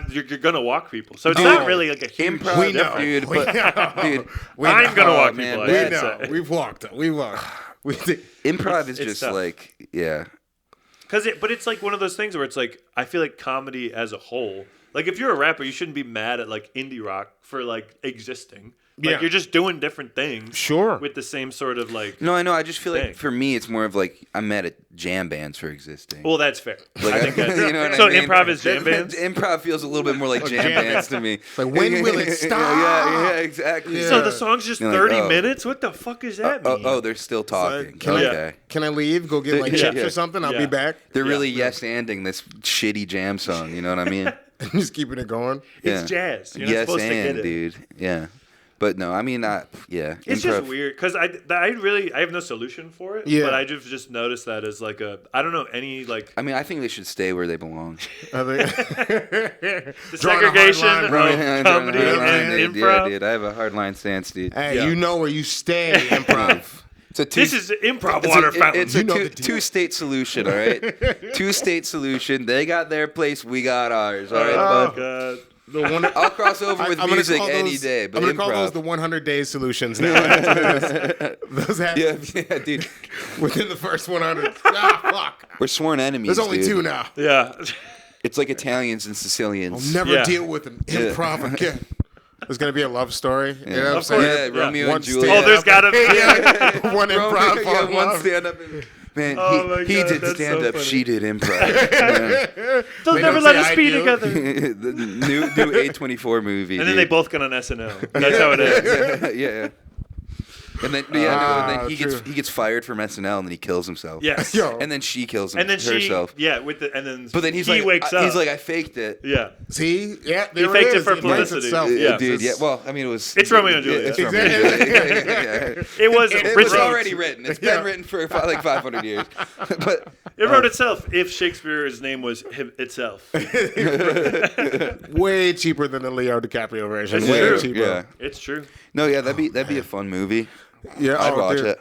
you're gonna walk people. So it's not really like a huge improv. We know, dude. I'm gonna walk people. We know. We've walked. Improv is just tough. Like but it's like one of those things where it's like I feel like comedy as a whole. Like, if you're a rapper, you shouldn't be mad at, like, indie rock for, like, existing. Like, you're just doing different things. Sure. With the same sort of, like... No, I know. I just feel like, for me, it's more of, like, I'm mad at jam bands for existing. Well, that's fair. Like, I think that's... You know what so I mean? Improv is jam bands? Improv feels a little bit more like jam bands to me. Like, when will it stop? Yeah, exactly. So the song's just 30 minutes? What the fuck does that mean? Oh, they're still talking. Can I leave? Go get, like, chips or something? I'll be back. They're really yes-anding this shitty jam song. You know what I mean? Just keeping it going. It's jazz. You're not yes, supposed to hit it. Dude. Yeah. But no, I mean, it's just weird because I have no solution for it. But I just noticed that as like I don't know any like. I mean, I think they should stay where they belong. The segregation of comedy and improv. Yeah, dude, I have a hardline stance, dude. Hey, you know where you stay, improv. This is improv water fountain. It's a two-state solution, all right? Two-state solution. They got their place, we got ours, all right, bud? God. I'll cross over with music any day, but I'm going to call those the 100-day solutions now. Those happen. Yeah, dude. Within the first 100. Fuck. We're sworn enemies, There's only 2 now. Yeah. It's like Italians and Sicilians. I'll never deal with an improv again. There's going to be a love story. You know what I'm saying? Yeah, Romeo and Juliet. Oh, there's got to be. One improv. One stand-up. Man, he did stand-up. So she did improv. They'll never let us be together. The new A24 movie. And then they both get on SNL. That's how it is. Yeah. And then he gets fired from SNL and then he kills himself. Yes. And then she kills herself. But then he wakes up. He's like, I faked it. Yeah. See? Yeah, he faked it for publicity. Yeah, dude. Yeah. Well, I mean, it was. It's Romeo and Juliet. It was. It's already written. It's been written for like 500 years. But it wrote itself. If Shakespeare's name was itself. Way cheaper than the Leo DiCaprio version. It's Way true. cheaper. Yeah. It's true. No, yeah, that'd be a fun movie. Yeah, I'd watch it.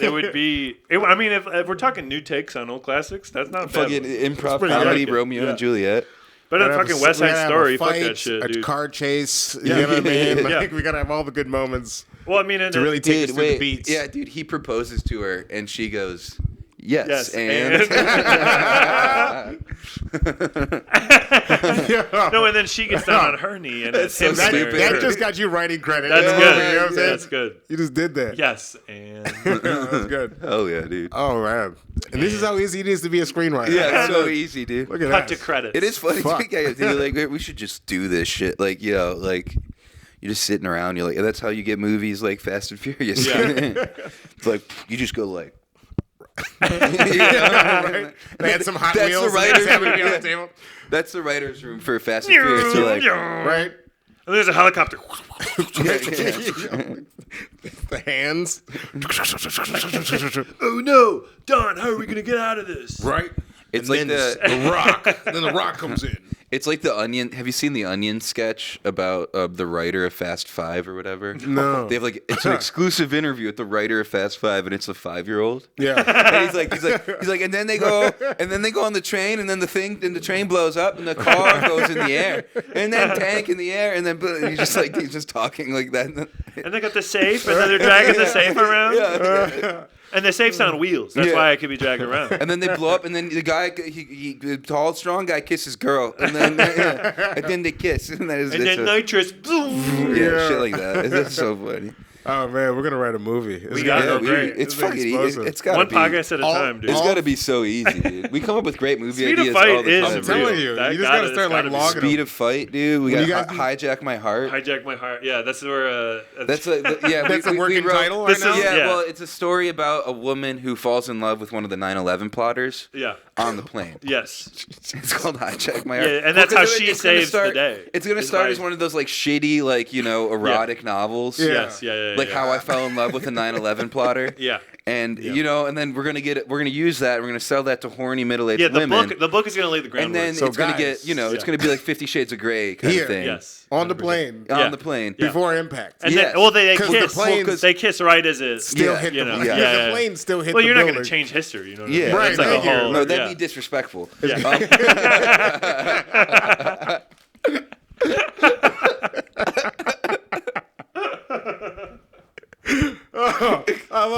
It would be. I mean, if we're talking new takes on old classics, that's not bad. Fucking improv comedy, Romeo and Juliet. Better than fucking West Side Story. Fuck that shit, dude. A car chase. You know what I mean? Like, we gotta have all the good moments. Well, I mean, to really take us through the beats. Yeah, dude. He proposes to her, and she goes, "Yes, and." No, and then she gets down on her knee, and it's him. That just got you writing credit. That's good. You know what I'm saying? That's good. You just did that. Yes, and that's good. Oh yeah, dude. Oh man, and this is how easy it is to be a screenwriter. Yeah, it's so easy, dude. Look at cut that. to credits. It is funny. Like we should just do this shit. Like like. You're just sitting around. You're like, that's how you get movies like Fast and Furious. Yeah. It's like you just go like. Right? They had some Hot Wheels. That's the writer's room for Fast and Furious. Like, right? And there's a helicopter. The hands. Oh no, Don! How are we gonna get out of this? Right. It's and like the Rock. Then the Rock comes in. It's like the Onion. Have you seen the Onion sketch about the writer of Fast 5 or whatever? No. They have it's an exclusive interview with the writer of Fast 5, and it's a 5-year-old. Yeah. And he's like, and then they go on the train, and then the train blows up, and the car goes in the air, and then tank in the air, and then he's just talking like that. And they got the safe, and then they're dragging the safe around. Yeah. And the safe's on wheels. That's why I could be dragged around. And then they blow up, and then the guy, the tall, strong guy, kisses girl, and then they kiss, and then nitrous. Yeah, shit like that. It's so funny. Oh man, we're gonna write a movie. We got it. Great. It's fucking easy. It's got one podcast at a time, dude. It's got to be so easy, dude. We come up with great movie Speed ideas of Fight all the time. is I'm telling you, you just gotta start like logging. Speed of Fight, dude. We got Hijack My Heart. Hijack My Heart. Yeah, that's where. That's a working title right now. Yeah, well, it's a story about a woman who falls in love with one of the 9/11 plotters. Yeah. On the plane. Yes. It's called Hijack My Heart. Yeah, and that's how she saves the day. It's gonna start as one of those like shitty, like erotic novels. Yes. Yeah. Like How I Fell in Love with a 9/11 plotter. Yeah. And and then we're gonna use that. We're gonna sell that to horny middle-aged women. The book is gonna lay the groundwork. And then it's gonna get it's gonna be like 50 Shades of Grey kind of thing. Yes. On the plane. On the plane. Before impact. And then, they kiss. They kiss right as it still hit the plane. The plane still hit the building. Well, you're not gonna change history. You know what I mean? Yeah. Right. Like No, that'd be disrespectful. Yeah.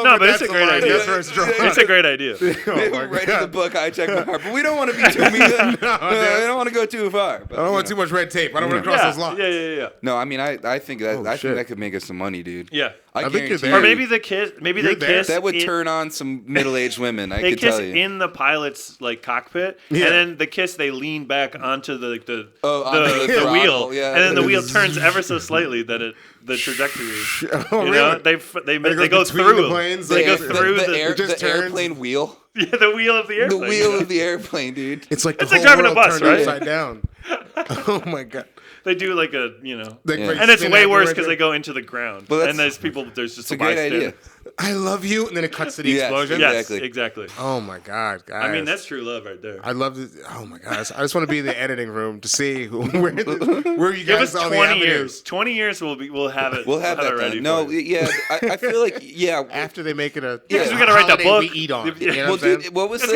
But it's a great idea. It's a great idea. Write in the book, I check my heart, but we don't want to be too mean. We don't want to go too far. I don't want too much red tape. I don't want to cross those lines. Yeah. No, I mean, I think that could make us some money, dude. Yeah. I think you're there. Or maybe they kiss. That would turn on some middle-aged women. I could tell you. They kiss in the pilot's cockpit, and then the kiss they lean back onto the wheel, and then the wheel turns ever so slightly that the trajectory. They go through the planes. They go through the airplane wheel. Yeah, the wheel of the airplane. The wheel of the airplane, dude. It's like driving a bus, right? Upside down. Oh my god. They do like a, and it's way worse because they go into the ground. And there's just a great idea. I love you, and then it cuts to the explosion. Yes, exactly. Oh my god, guys! I mean, that's true love right there. I love this. Oh my gosh, I just want to be in the editing room to see where you Give guys us 20 years. 20 years, we'll have it. We'll have that ready. No, I feel like after they make it a because we gotta write that book. We eat on. Well, dude, what's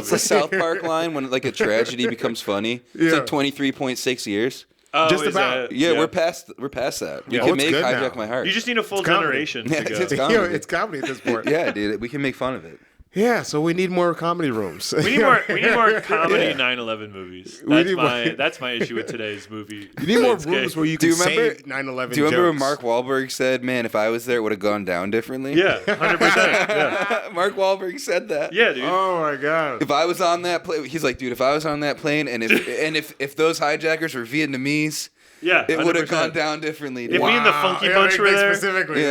the South Park line when like a tragedy becomes funny? It's like 23.6 years. Oh, just about. We're past that. We can make Hijack My Heart. You just need a full generation. It's comedy at this point. Yeah, dude, we can make fun of it. Yeah, so we need more comedy rooms. We need more comedy 9/11 movies. That's my issue with today's movie. You need more rooms where you can say 9/11 Do you remember when Mark Wahlberg said, "Man, if I was there, it would have gone down differently"? Yeah, 100%. Yeah. Mark Wahlberg said that. Yeah, dude. Oh my god. If I was on that plane, he's like, dude, if I was on that plane, and if those hijackers were Vietnamese. Yeah, it would have gone down differently. If me and the Funky Bunch were there, specifically,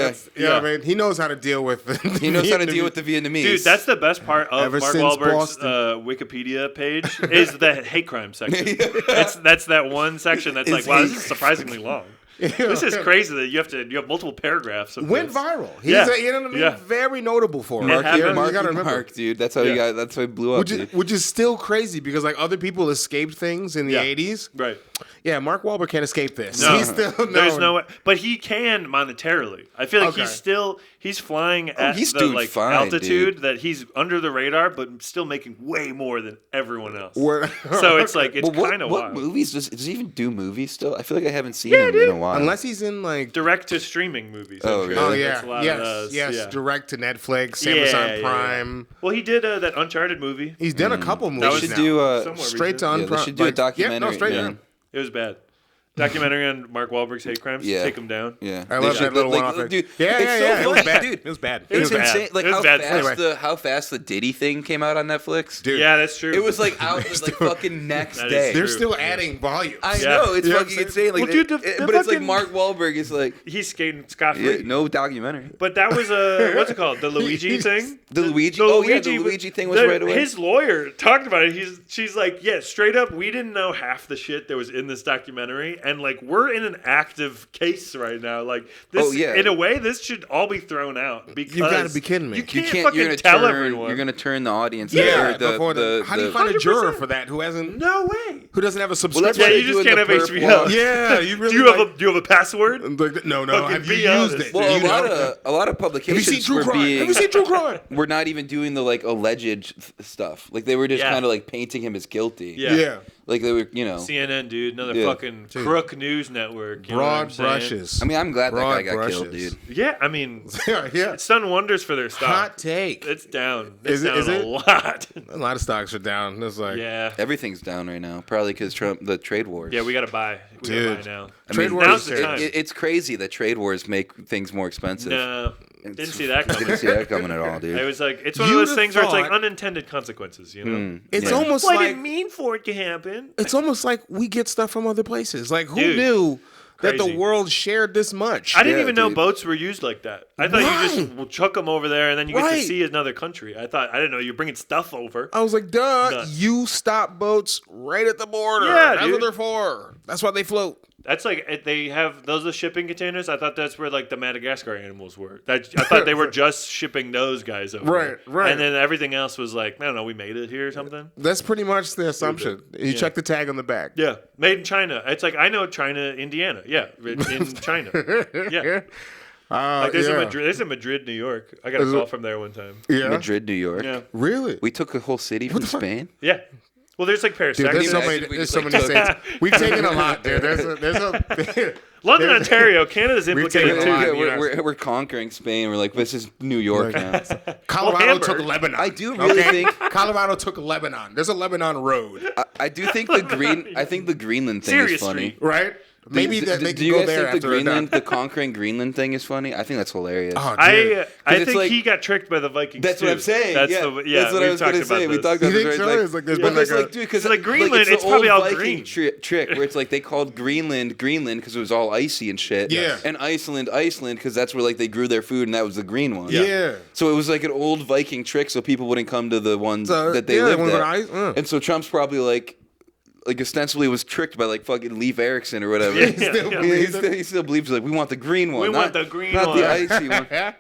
I mean, he knows how to deal with. He knows how to deal with the Vietnamese. Dude, that's the best part of Mark Wahlberg's Wikipedia page is the hate crime section. That's that one section that's like, wow, this is surprisingly long. This is crazy that you have multiple paragraphs. Went viral. He's very notable for Mark, Mark, dude. That's how he blew up. Which is still crazy because like other people escaped things in the 80s. Right. Yeah, Mark Wahlberg can't escape this. No. He's still There's no way, but he can monetarily. I feel like he's flying at the altitude that he's under the radar, but still making way more than everyone else. So it's like it's kind of wild. What movies does he even do? Movies still? I feel like I haven't seen him in a while. Unless he's in like direct to streaming movies. Oh, really? Oh yeah, yes, direct to Netflix, Amazon Prime. Well, he did that Uncharted movie. He's done a couple movies. They should do straight to Prime. They should do a documentary. Straight to. It was bad. Documentary on Mark Wahlberg's hate crimes. Yeah. Take him down. Yeah, I love that little one-off. Dude, it was bad. Dude, it was bad. It was insane. Like bad. how fast the Diddy thing came out on Netflix. Dude. Yeah, that's true. It was like out like fucking next day. They're still adding volumes. I know it's fucking insane. Like, but it's like Mark Wahlberg is like he's skating scot-free. No documentary. But that was what's it called? The Luigi thing. The Luigi thing was right away. His lawyer talked about it. She's like, yeah, straight up, we didn't know half the shit that was in this documentary, and like we're in an active case right now. Like this, in a way, this should all be thrown out because you got to be kidding me. You can't fucking tell everyone. You're gonna turn the audience. How do you find a juror for that who hasn't? No way. Who doesn't have a subscription? You just can't have HBO. Yeah, you really. Do you have a password? No. Have you used it? Well, a lot of publications. Have you seen True Crime? We're not even doing the like alleged stuff. Like they were just kind of like painting him as guilty. Yeah. Like they were, CNN, dude, another fucking crook news network. Broad brushes. I mean, I'm glad that guy got killed, dude. Yeah, I mean, it's done wonders for their stock. Hot take. It's down. It's down a lot. A lot of stocks are down. It's like everything's down right now. Probably because the trade wars. Yeah, we gotta buy. We gotta buy now. Trade wars. Now's the time. It's crazy that trade wars make things more expensive. No. Didn't see that coming. Didn't see that coming at all, dude. It was like it's one of those things where it's like unintended consequences, you know. It's almost like I didn't mean for it to happen. It's almost like we get stuff from other places. Like who knew that the world shared this much? I didn't even know boats were used like that. I thought you just chuck them over there and then you get to see another country. I didn't know you're bringing stuff over. I was like, duh. You stop boats right at the border. Yeah, that's what they're for. That's why they float. That's like they have those are shipping containers. I thought that's where like the Madagascar animals were. I thought they were just shipping those guys over. Right. And then everything else was like, I don't know, we made it here or something. That's pretty much the assumption. You check the tag on the back. Yeah, made in China. It's like I know China, Indiana. Yeah, in China. Yeah. There's a Madrid, New York. I got a call from there one time. Yeah. Madrid, New York. Yeah. Really? We took a whole city from Spain. Yeah. Well, there's like Paris. Dude, there's so many states. We've taken a lot, dude. London, Ontario, Canada's implicated too. We're conquering Spain. We're like, this is New York now. Colorado took Lebanon. I do really think Colorado took Lebanon. There's a Lebanon road. I do think the Greenland thing is funny, right? Maybe do you guys think the conquering Greenland thing is funny? I think that's hilarious. Oh, I think he got tricked by the Vikings. That's what I'm saying. That's what I was going to say. We talked about this. It's like there's been like because like Greenland, it's probably all green. Trick where it's like they called Greenland because it was all icy and shit. Yeah. And Iceland because that's where like they grew their food and that was the green one. Yeah. So it was like an old Viking trick so people wouldn't come to the ones that they lived at. And so Trump's probably like, like ostensibly was tricked by like fucking Leif Erikson or whatever. He still believes like we want the green one. We want the green one, not the icy one.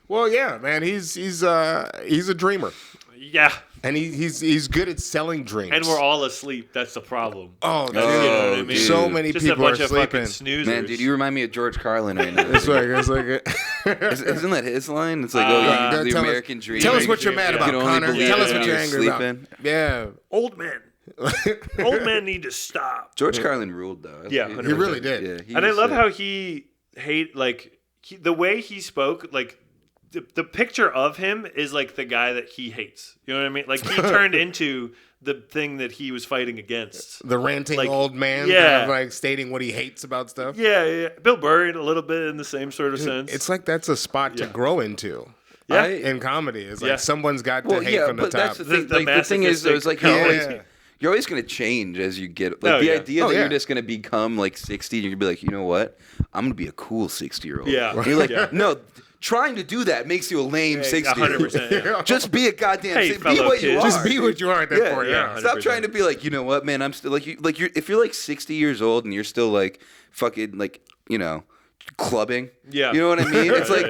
Well, yeah, man, he's a dreamer. Yeah. And he's good at selling dreams. And we're all asleep. That's the problem. Oh, dude. You know what I mean? So many just people a bunch are of sleeping. Fucking snoozers. Man, dude, you remind me of George Carlin right now. It's like Isn't that his line? It's like, the American dream. Tell us what you're mad about, Connor. Tell us what you're angry about. Yeah. Old men. Old men need to stop. George Carlin ruled, though. Yeah, he really did. Yeah, and I love how he the way he spoke, like, the picture of him is like the guy that he hates. You know what I mean? Like, he turned into the thing that he was fighting against. The ranting old man, kind of like stating what he hates about stuff. Yeah. Bill Burr, a little bit in the same sort of sense. It's like that's a spot to grow into. Yeah. In comedy. It's like someone's got to hate from the top. That's the thing is, though, it's like you're always going to change as you get... Like, the idea that you're just going to become, like, 60, you're going to be like, you know what? I'm going to be a cool 60-year-old. Yeah. You're like, no... Trying to do that makes you a lame 60. 100%. Just be a goddamn. Hey, be what you are. Just be what you are at that point. Yeah. Stop trying to be like, you know what, man? I'm still like you. Like if you're like 60 years old and you're still like fucking like clubbing. Yeah. You know what I mean? It's like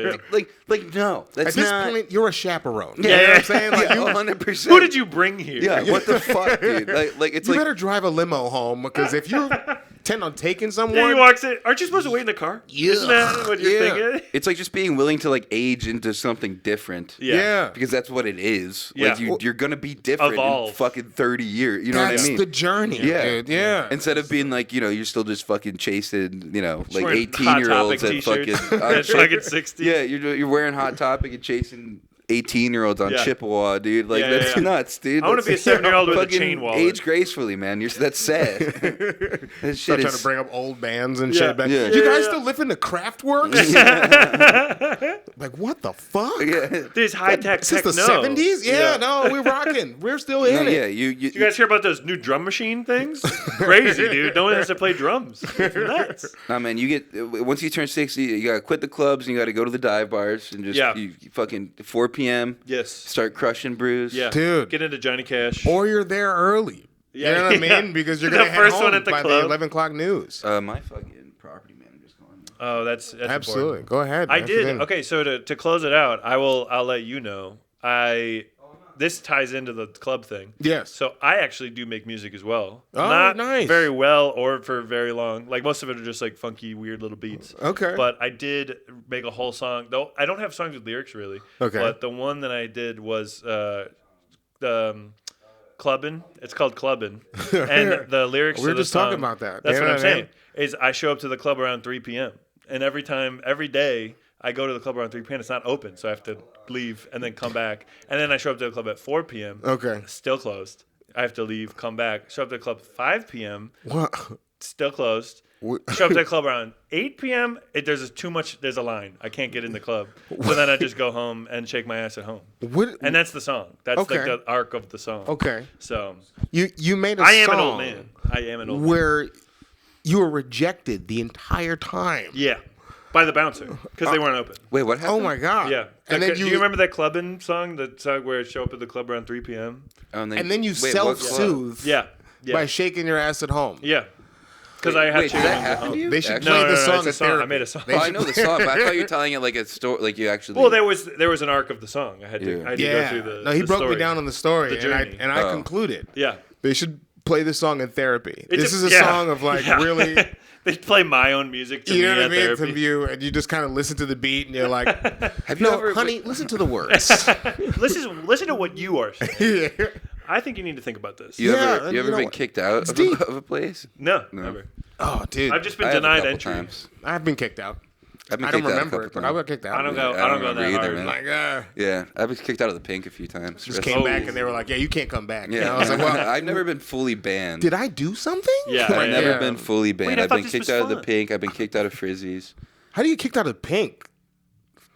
no. That's at this point, you're a chaperone. You know what I'm saying? Like, 100%. Who did you bring here? Yeah. What the fuck, dude? Like it's you like better drive a limo home because if you intend on taking someone, he walks in. Aren't you supposed to wait in the car? Isn't that what you're thinking? It's like just being willing to like age into something different. Yeah. Because that's what it is. Yeah. Like you're gonna be different Evolve. in fucking 30 years. You know what I mean? That's the journey. Dude. Yeah. Instead of being like, you're still just fucking chasing, like wearing 18-year-olds Hot at Topic fucking at fucking 60. Yeah, you're wearing Hot Topic and chasing 18-year-olds on Chippewa, dude. Like that's nuts, dude. I want to be a 7-year-old with a chain wallet. Age gracefully, man. That's sad. That shit trying to bring up old bands and shit back. Yeah. You guys still live in the Kraftwerks? Like, what the fuck? Yeah. This high-tech Is this techno. the 70s? Yeah, no, we're rocking. We're still in it. Yeah, you guys hear about those new drum machine things? Crazy, dude. No one has to play drums. It's nuts. Nah, man, once you turn 60, you gotta quit the clubs and you gotta go to the dive bars and just you fucking 4 p.m. Yes. Start crushing brews. Yeah. Dude. Get into Johnny Cash. Or you're there early. You know what I mean? Because you're going to head home by the 11 o'clock news. My fucking property manager's calling me. Oh, that's absolutely important. Go ahead. I did. Okay, so to close it out, I'll let you know. This ties into the club thing. Yes. So I actually do make music as well. Oh, Not nice. very well or for very long. Like most of it are just like funky, weird little beats. Okay. But I did make a whole song. Though I don't have songs with lyrics really. Okay. But the one that I did was Clubbin'. It's called Clubbin'. And the lyrics we were to the just song, talking about that. That's what I'm saying. Is I show up to the club around 3 p.m. And every day I go to the club around 3 p.m. It's not open, so I have to leave and then come back. And then I show up to the club at 4 p.m. Okay. Still closed. I have to leave, come back. Show up to the club at 5 p.m. What? Still closed. Show up to the club around 8 p.m. There's a line. I can't get in the club. So then I just go home and shake my ass at home. And that's the song. That's like the arc of the song. Okay. So you made a song. I am an old man. Where you were rejected the entire time. Yeah. By the bouncer, because they weren't open. Wait, what happened? Oh my god! Yeah, and then do you remember that clubbing song? The song where I show up at the club around 3 p.m. And then you self-soothe. Yeah. By shaking your ass at home. Yeah. Because I have did that happen to you? They should play the song at therapy. I made a song. Oh, I know the song, but I thought you were telling it like a story, like you actually. Well, there was an arc of the song. I had to go through the. No, he broke me down on the story, journey. and I concluded. Yeah. They should play the song in therapy. This is a song of like really. They play my own music to me know what at I mean? therapy. To you, and you just kind of listen to the beat, and you're like, "Have you ever, honey, listen to the words. listen to what you are saying." Yeah. I think you need to think about this. You ever been kicked out of a place? No, never. Oh, dude, I've just been denied entry. Times. I've been kicked out. I don't remember it, but I got kicked out. I don't go that hard. Man. Like, yeah, I was kicked out of the Pink a few times. Just came back and they were like, "Yeah, you can't come back." Yeah, and I was like, "Well, I've never been fully banned. Did I do something?" Yeah, I've never been fully banned. Wait, I've been kicked out of the Pink. I've been kicked out of Frizzy's. How do you get kicked out of Pink?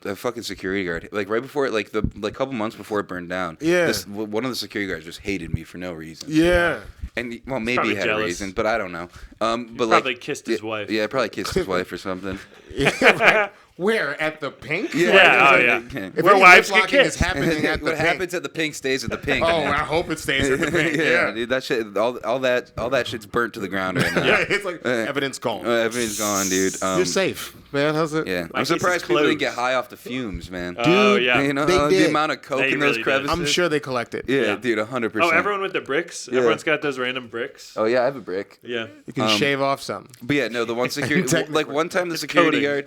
The fucking security guard, like right before it, like couple months before it burned down. Yeah, one of the security guards just hated me for no reason. Yeah. And well, maybe he had a reason, but I don't know. But probably kissed his wife. Yeah, probably kissed his wife or something. Yeah, Where? At the Pink? Yeah. Where wives get kissed. Is happening at the what Pink. happens at the Pink stays at the Pink. Oh, I hope it stays at the Pink. Yeah, dude, that shit, all that shit's burnt to the ground right now. It's like evidence gone. Evidence gone, dude. You're safe, man. How's it? Yeah, I'm surprised people didn't get high off the fumes, man. Dude, you know the amount of coke in those crevices. I'm sure they collect it. Yeah, dude, 100%. Oh, everyone with the bricks. Yeah. Everyone's got those random bricks. Oh yeah, I have a brick. Yeah, you can shave off some. But yeah, no, the one security, like one time the security guard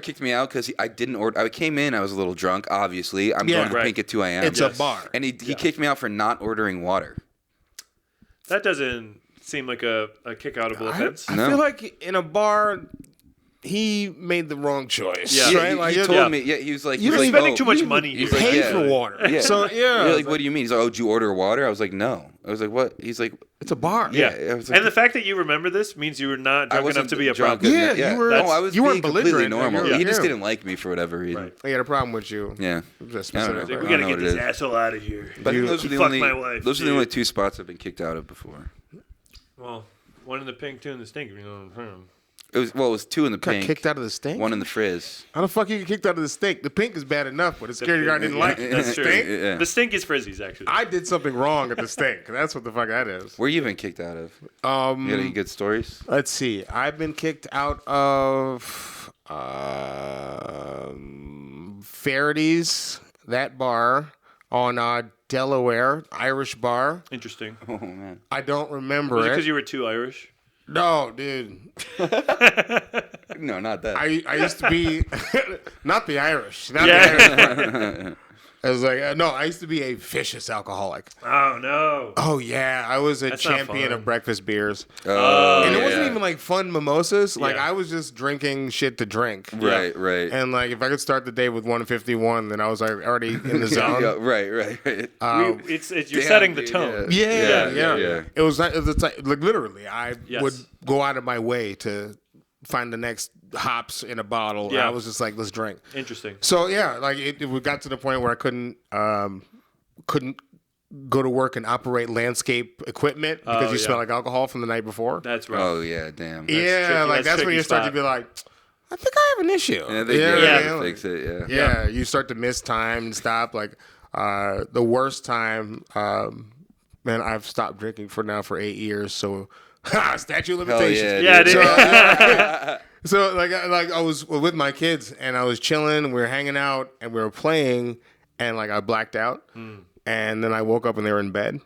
kicked me out because I didn't order. I came in, I was a little drunk. Obviously, I'm going to Pink at 2 a.m. It's a bar, and he kicked me out for not ordering water. That doesn't seem like a kick-outable offense. I feel like in a bar, he made the wrong choice. Yeah, right? He told me. Yeah, he was like, you're spending too much money. You pay for water. Yeah. So You're like, what do you mean? He's like, oh, did you order water? I was like, no. I was like, what? He's like, it's a bar. Yeah. I was like, and the fact that you remember this means you were not drunk enough to be a problem. Yeah, you were. I was being completely normal. Yeah. He just didn't like me for whatever reason. Right. He had a problem with you. Yeah. Like, we gotta get this asshole out of here. But those are the only two spots I've been kicked out of before. Well, one in the Pink, two in the Stink. It was two in the Pink. Got kicked out of the Stink? One in the Frizz. How the fuck you get kicked out of the Stink? The Pink is bad enough, but the security guard didn't like it. That's true. Stink? Yeah. The Stink is Frizzies, actually. I did something wrong at the Stink. That's what the fuck that is. Where you been kicked out of? You got any good stories? Let's see. I've been kicked out of Faraday's, that bar on Delaware, Irish bar. Interesting. Oh man, I don't remember Was it it. because you were too Irish? No, dude. No, not that. I used to be not the Irish. Not the Irish. I was like, no, I used to be a vicious alcoholic. Oh no. Oh yeah, I was a That's champion of breakfast beers. And it wasn't even like fun mimosas. Like I was just drinking shit to drink. Right. And like if I could start the day with 151, then I was like already in the zone. Right. You're setting the tone. Yeah. It was like literally, I would go out of my way to find the next hops in a bottle. Yeah. And I was just like, let's drink. Interesting. So yeah, like it got to the point where I couldn't go to work and operate landscape equipment because you smell like alcohol from the night before. That's right. Oh yeah, damn. That's when you start to be like, I think I have an issue. Yeah, they to fix it. Yeah, you start to miss time and stop. Like the worst time, man, I've stopped drinking for 8 years. So. Statute of limitations. Yeah, dude. So like I was with my kids and I was chilling. We were hanging out and we were playing, and like I blacked out, and then I woke up and they were in bed.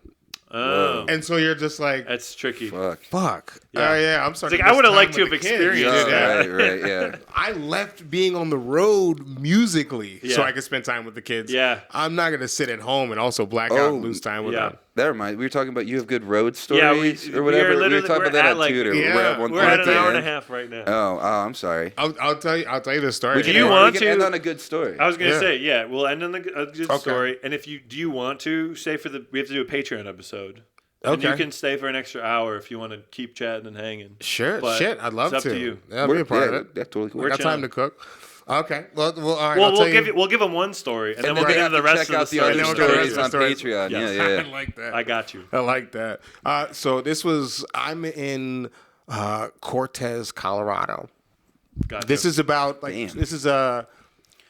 Oh. And so you're just like, that's tricky. Fuck. Yeah. I'm sorry. It's like I would have liked to have experienced that. Right. Yeah. I left being on the road musically so I could spend time with the kids. Yeah. I'm not gonna sit at home and also black out and lose time with them. That reminds me. We were talking about you have good road stories or whatever. We were talking about that at Tutor. We're at an hour and a half right now. Oh, I'm sorry. I'll tell you the story. Do you want to end on a good story? I was gonna say, we'll end on a good story. And do you want to stay we have to do a Patreon episode. Okay. And you can stay for an extra hour if you want to keep chatting and hanging. Sure. I'd love to. It's up to you. Yeah, I'll be a part of it. That's totally cool. We got time to cook. Okay. Well, all right. We'll give them one story, and then we'll get into the rest of the stories. Check out the other stories on Patreon. Yes. Yeah. I like that. I got you. I like that. So I'm in Cortez, Colorado. Gotcha. This is about this is that's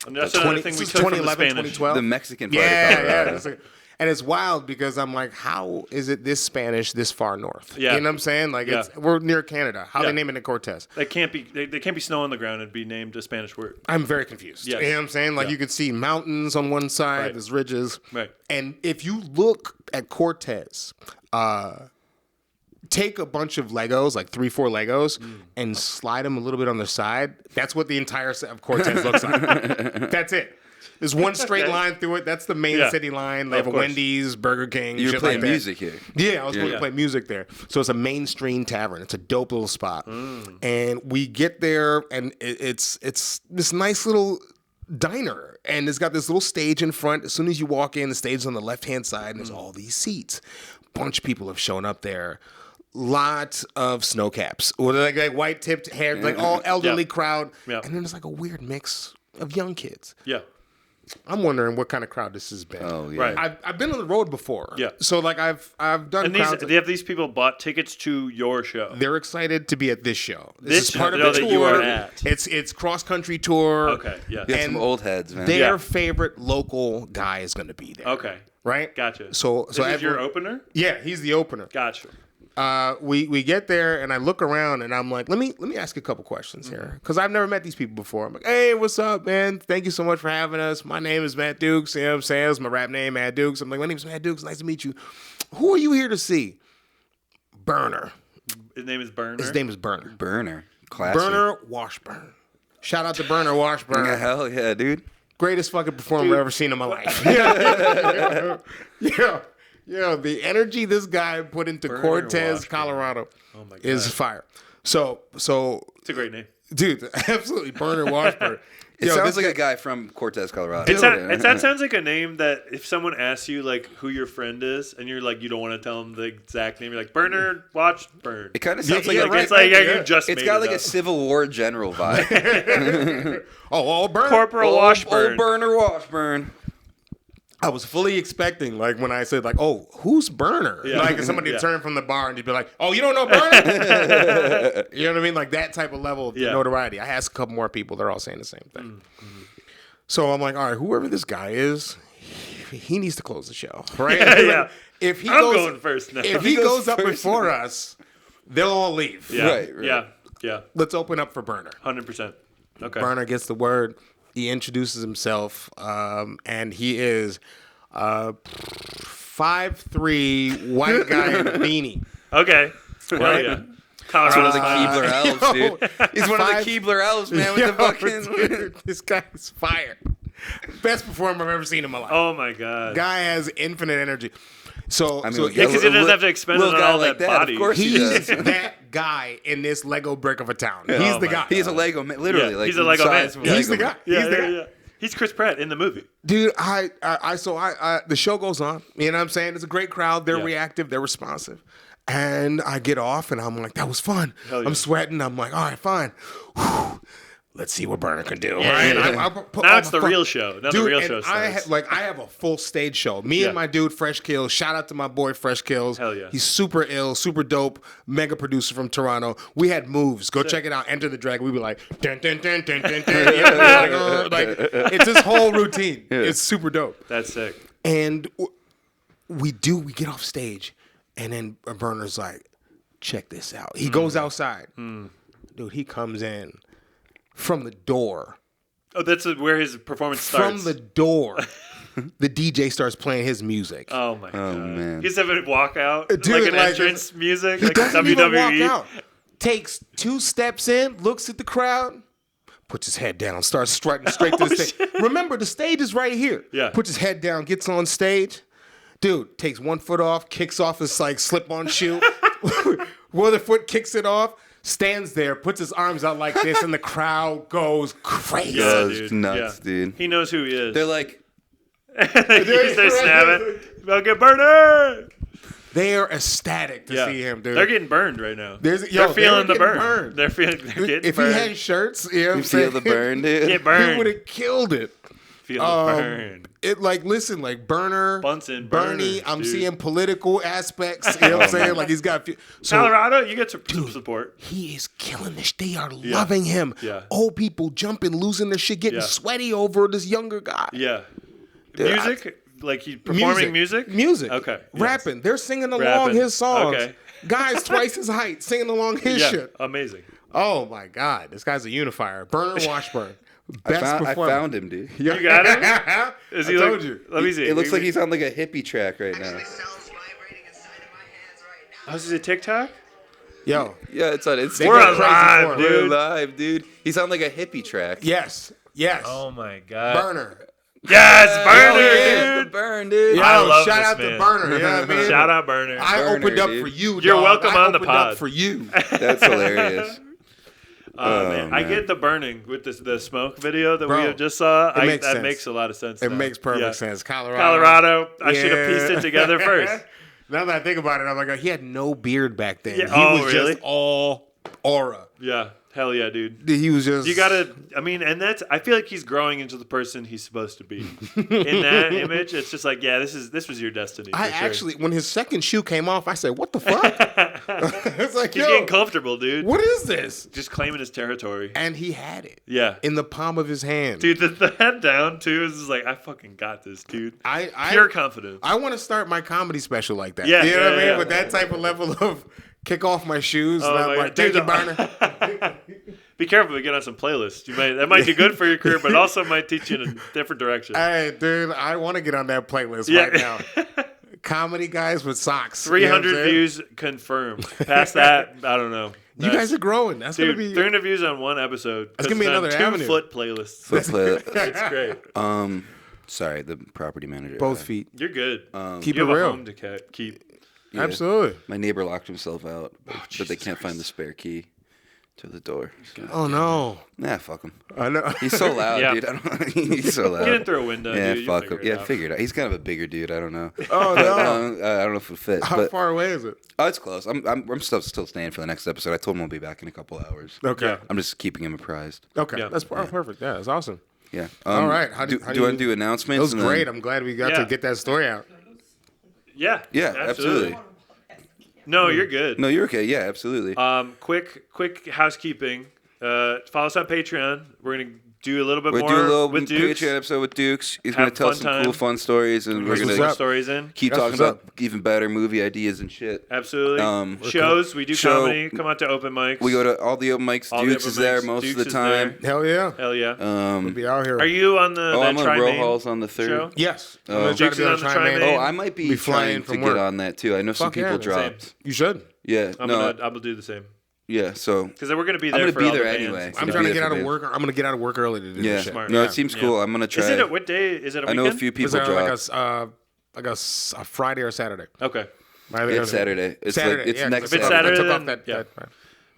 another thing we took 2011, from the Spanish. 2012. The Mexican part of Colorado. Yeah. And it's wild because I'm like, how is it this Spanish this far north? Yeah. You know what I'm saying? Like we're near Canada. How they naming it Cortez? They can't be snow on the ground and be named a Spanish word. I'm very confused. Yes. You know what I'm saying? Like you could see mountains on one side, there's ridges. Right. And if you look at Cortez, take a bunch of Legos, like 3-4 Legos, and slide them a little bit on the side. That's what the entire set of Cortez looks like. That's it. There's one straight line through it. That's the main city line. They have a Wendy's, Burger King. You were shit playing like music here. Yeah, I was going to play music there. So it's a mainstream tavern. It's a dope little spot. And we get there, and it's this nice little diner. And it's got this little stage in front. As soon as you walk in, the stage is on the left-hand side, and there's all these seats. Bunch of people have shown up there. Lot of snow caps. Or like white-tipped hair, like all elderly crowd. Yeah. And then there's like a weird mix of young kids. Yeah. I'm wondering what kind of crowd this has been. Oh yeah. Right. I've been on the road before. Yeah. So like I've done. And have these people bought tickets to your show? They're excited to be at this show. This is part of the that tour. You are at. It's cross country tour. Okay. Yeah. Get some old heads, man. Their favorite local guy is going to be there. Okay. Right. Gotcha. So this is your opener? Yeah, he's the opener. Gotcha. We get there and I look around and I'm like, let me ask you a couple questions here because I've never met these people before. I'm like, hey, what's up, man? Thank you so much for having us. My name is Matt Dukes. You know what I'm saying? It's my rap name, Matt Dukes. I'm like, my name is Matt Dukes. Nice to meet you. Who are you here to see? Burner. His name is Burner. His name is Burner. Burner. Classic. Burner Washburn. Shout out to Burner Washburn. Yeah, hell yeah, dude. Greatest fucking performer I've ever seen in my life. Yeah. The energy this guy put into Burner Cortez, Washburn. Colorado Oh my God. is fire. So It's a great name. dude, absolutely Burner Washburn. It sounds like a guy from Cortez, Colorado. That sounds like a name that if someone asks you like who your friend is and you're like you don't want to tell them the exact name, you're like Burner Washburn. It kind of sounds like you just it's made got it like up. a Civil War general vibe. old Burner. Corporal Washburn. Old Burner Washburn. I was fully expecting, like, when I said, like, oh, who's Burner? Yeah. Like, if somebody turned from the bar and you'd be like, oh, you don't know Burner? You know what I mean? Like, that type of level of notoriety. I asked a couple more people. They're all saying the same thing. Mm-hmm. So I'm like, all right, whoever this guy is, he needs to close the show, right? Yeah. If he I'm goes, going first now. If he goes up before us, they'll all leave. Yeah. Right. Yeah. Let's open up for Burner. 100%. Okay. Burner gets the word. He introduces himself, and he is 5'3" white guy in a beanie. Okay. Hell yeah. He's one of the Colorado. Keebler elves, dude. He's one of the Keebler elves, man, with the fucking... Dude, this guy's fire. Best performer I've ever seen in my life. Oh my God. Guy has infinite energy. So, I mean, so Yeah, because he doesn't have to expend on all like that body. Of course he he's does. that guy in this Lego brick of a town. Yeah. He's Oh the my guy. He's a Lego man, literally. Yeah, like he's a Lego size man. of a He's the Lego guy. man. He's the guy. Yeah. He's Chris Pratt in the movie. Dude, the show goes on. You know what I'm saying? It's a great crowd. They're Yeah. reactive. They're responsive. And I get off, and I'm like, that was fun. Hell yeah. I'm sweating. I'm like, all right, fine. Whew. Let's see what Burner can do. Yeah, Right? yeah. I put Now all it's my the real show. Now Dude, the real and show starts. I have a full stage show. Me and my dude, Fresh Kills. Shout out to my boy, Fresh Kills. Hell yeah. He's super ill, super dope, mega producer from Toronto. We had moves. Go check it out. Enter the Dragon. We be like, dun, dun, dun, dun, dun, dun. You know, like, it's his whole routine. Yeah. It's super dope. That's sick. And we get off stage, and then Burner's like, check this out. He goes outside. Dude, he comes in from the door. Oh, that's where his performance starts. From the door, the DJ starts playing his music. Oh my God. man. He's having a walkout, Dude, like an like, entrance music, He like doesn't WWE. even walk out. Takes 2 steps in, looks at the crowd, puts his head down, starts strutting straight to the stage. Shit. Remember, the stage is right here. Yeah. Puts his head down, gets on stage. Dude, takes 1 foot off, kicks off his like slip-on shoe. One other foot kicks it off, stands there, puts his arms out like this, and the crowd goes crazy. Yeah, It's dude. nuts, Yeah. dude. He knows who he is. They're like, He's there snapping. Fucking Burner! They are ecstatic to see him, dude. They're getting burned right now. They're They're feeling the burn. burned. They're getting If burned. he had shirts, you know what I'm you feel saying? the burn, dude. Get He burned. would have killed it. Feel the burn. It like listen, like Burner, Bunsen Bernie. burners, I'm dude. seeing political aspects. You know what I'm saying? Like he's got. So Colorado, you get some support. he is killing this. They are loving him. Yeah. Old people jumping, losing their shit, getting Yeah. sweaty over this younger guy. Yeah. Dude, Music? Like he's performing music? Music. Okay. Yes. Rapping. They're singing along Rapping. his songs. Okay. Guys twice his height singing along his Yeah. shit. Amazing. Oh my God, this guy's a unifier. Burner Washburn. Best I performer. found him, dude. You got him? Is he I like, told you. Let me see. It looks like he's on like a hippie track right now. Oh, is it TikTok? Yo. Yeah, it's on. It's They We're go crazy alive, for him. We're dude. alive, dude. He's on like a hippie track. Yes. Yes. Oh my God. Burner. Yes, Burner, Yeah, dude. the burn, dude. Yo, I love shout this out man. to Burner. You know what I mean? Shout out Burner. I Burner, opened up dude. for you. You're dog. welcome I on the opened up pod. for you. That's hilarious. Oh, man. I man. get the burning with the smoke video that Bro, we just saw. makes That sense. makes a lot of sense. It now. makes perfect Yeah. sense. Colorado. I should have Yeah. pieced it together first. Now that I think about it, I'm like, he had no beard back then. Yeah. He Oh, was really? just all aura. Yeah. Hell yeah, dude. He was just... You gotta... I mean, and that's... I feel like he's growing into the person he's supposed to be. In that image, it's just like, yeah, this was your destiny. I actually... When his second shoe came off, I said, what the fuck? It's like, he's getting comfortable, dude. What is this? Just claiming his territory. And he had it. Yeah. In the palm of his hand. Dude, the head down, too, is just like, I fucking got this, dude. Pure confidence. I want to start my comedy special like that. Yeah. You know what I mean? With that type of level of... Kick off my shoes. Oh, and I'm like, thank you, Burner. Be careful to get on some playlists. That might be good for your career, but also might teach you in a different direction. Hey, dude, I want to get on that playlist right now. Comedy guys with socks. 300 views confirmed. Past that, I don't know. You guys are growing. That's going to be 300 views on one episode. That's going to be another avenue. 2-foot playlists. It's great. Sorry, the property manager. Both feet. You're good. Keep you it have real. A home to keep. Yeah. Absolutely. My neighbor locked himself out, but they can't find the spare key to the door. Oh no! Nah, fuck him. I know He's so loud, dude. He's so loud. Get in through a window. Yeah, dude. fuck him. Yeah, figure it out. He's kind of a bigger dude. I don't know. Oh no! I don't know if it fits. How far away is it? Oh, it's close. I'm still staying for the next episode. I told him I'll be back in a couple hours. Okay. Yeah. I'm just keeping him apprised. Okay, that's perfect. Yeah, that's awesome. Yeah. All right. Do you want to do announcements? That was great. I'm glad we got to get that story out. Yeah. Yeah, absolutely. No, you're good. No, you're okay. Yeah, absolutely. Quick housekeeping. Follow us on Patreon. We're gonna do a little bit more do a little with Dukes. Patreon episode with Dukes. He's gonna tell some cool, fun stories, and we're gonna stories in. Keep talking about even better movie ideas and shit. Absolutely. Shows. We do comedy. Come out to open mics. We go to all the open mics. Dukes is there most of the time. Hell yeah. Hell yeah. We'll be out here. Are you on the? I'm on Row Halls on the 3rd. Show? Yes. Dukes is on the Tri-Main. Oh, I might be flying to get on that too. I know some people dropped. You should. Yeah. I'm gonna do the same. Yeah, so because we're gonna be there. I'm gonna be there anyway. I'm trying to get out of work. I'm gonna get out of work early to do this shit. No, it seems cool. I'm gonna try. Is it what day? Is it a weekend? I know a few people dropped. Like a Friday or Saturday. Okay. It's Saturday. It's Saturday. Like it's next. If it's Saturday, I took off that.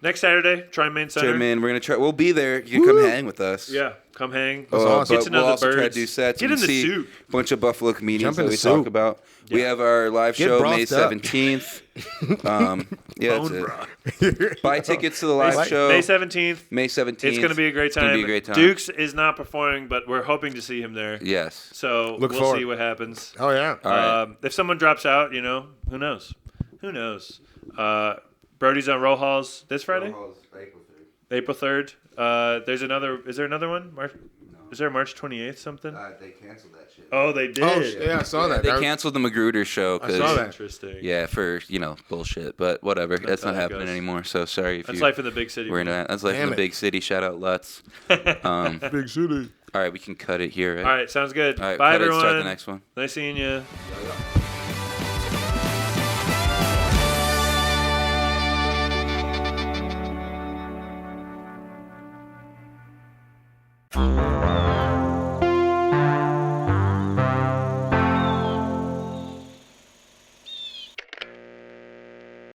Next Saturday, Tri-Main Center. Tri-Main, we're gonna try. We'll be there. You can come hang with us. Yeah, come hang. Awesome. Get to know we'll the also birds. try to do sets. Get in the suit. A bunch of Buffalo comedians that we suit. talk about. Yeah. We have our live show May 17th. That's it. Buy tickets to the live show. May 17th. May 17th. It's gonna be a great time. Dukes is not performing, but we're hoping to see him there. Yes. So we'll see what happens. Oh yeah. All right. If someone drops out, who knows? Who knows? Brody's on Row Halls this Friday. Row Halls, April 3rd. There's another. Is there another one? Is there March 28th something? They canceled that shit. Oh, they did. Oh, yeah, I saw that. They canceled the Magruder show. I saw that. Interesting. Yeah, for bullshit, but whatever. That's not happening anymore. So sorry if That's life in the big city. We're in that. That's life in the big city. Shout out Lutz. Big city. All right, we can cut it here. Right? All right, sounds good. All right, bye everyone. Start the next one. Nice seeing you. Yeah.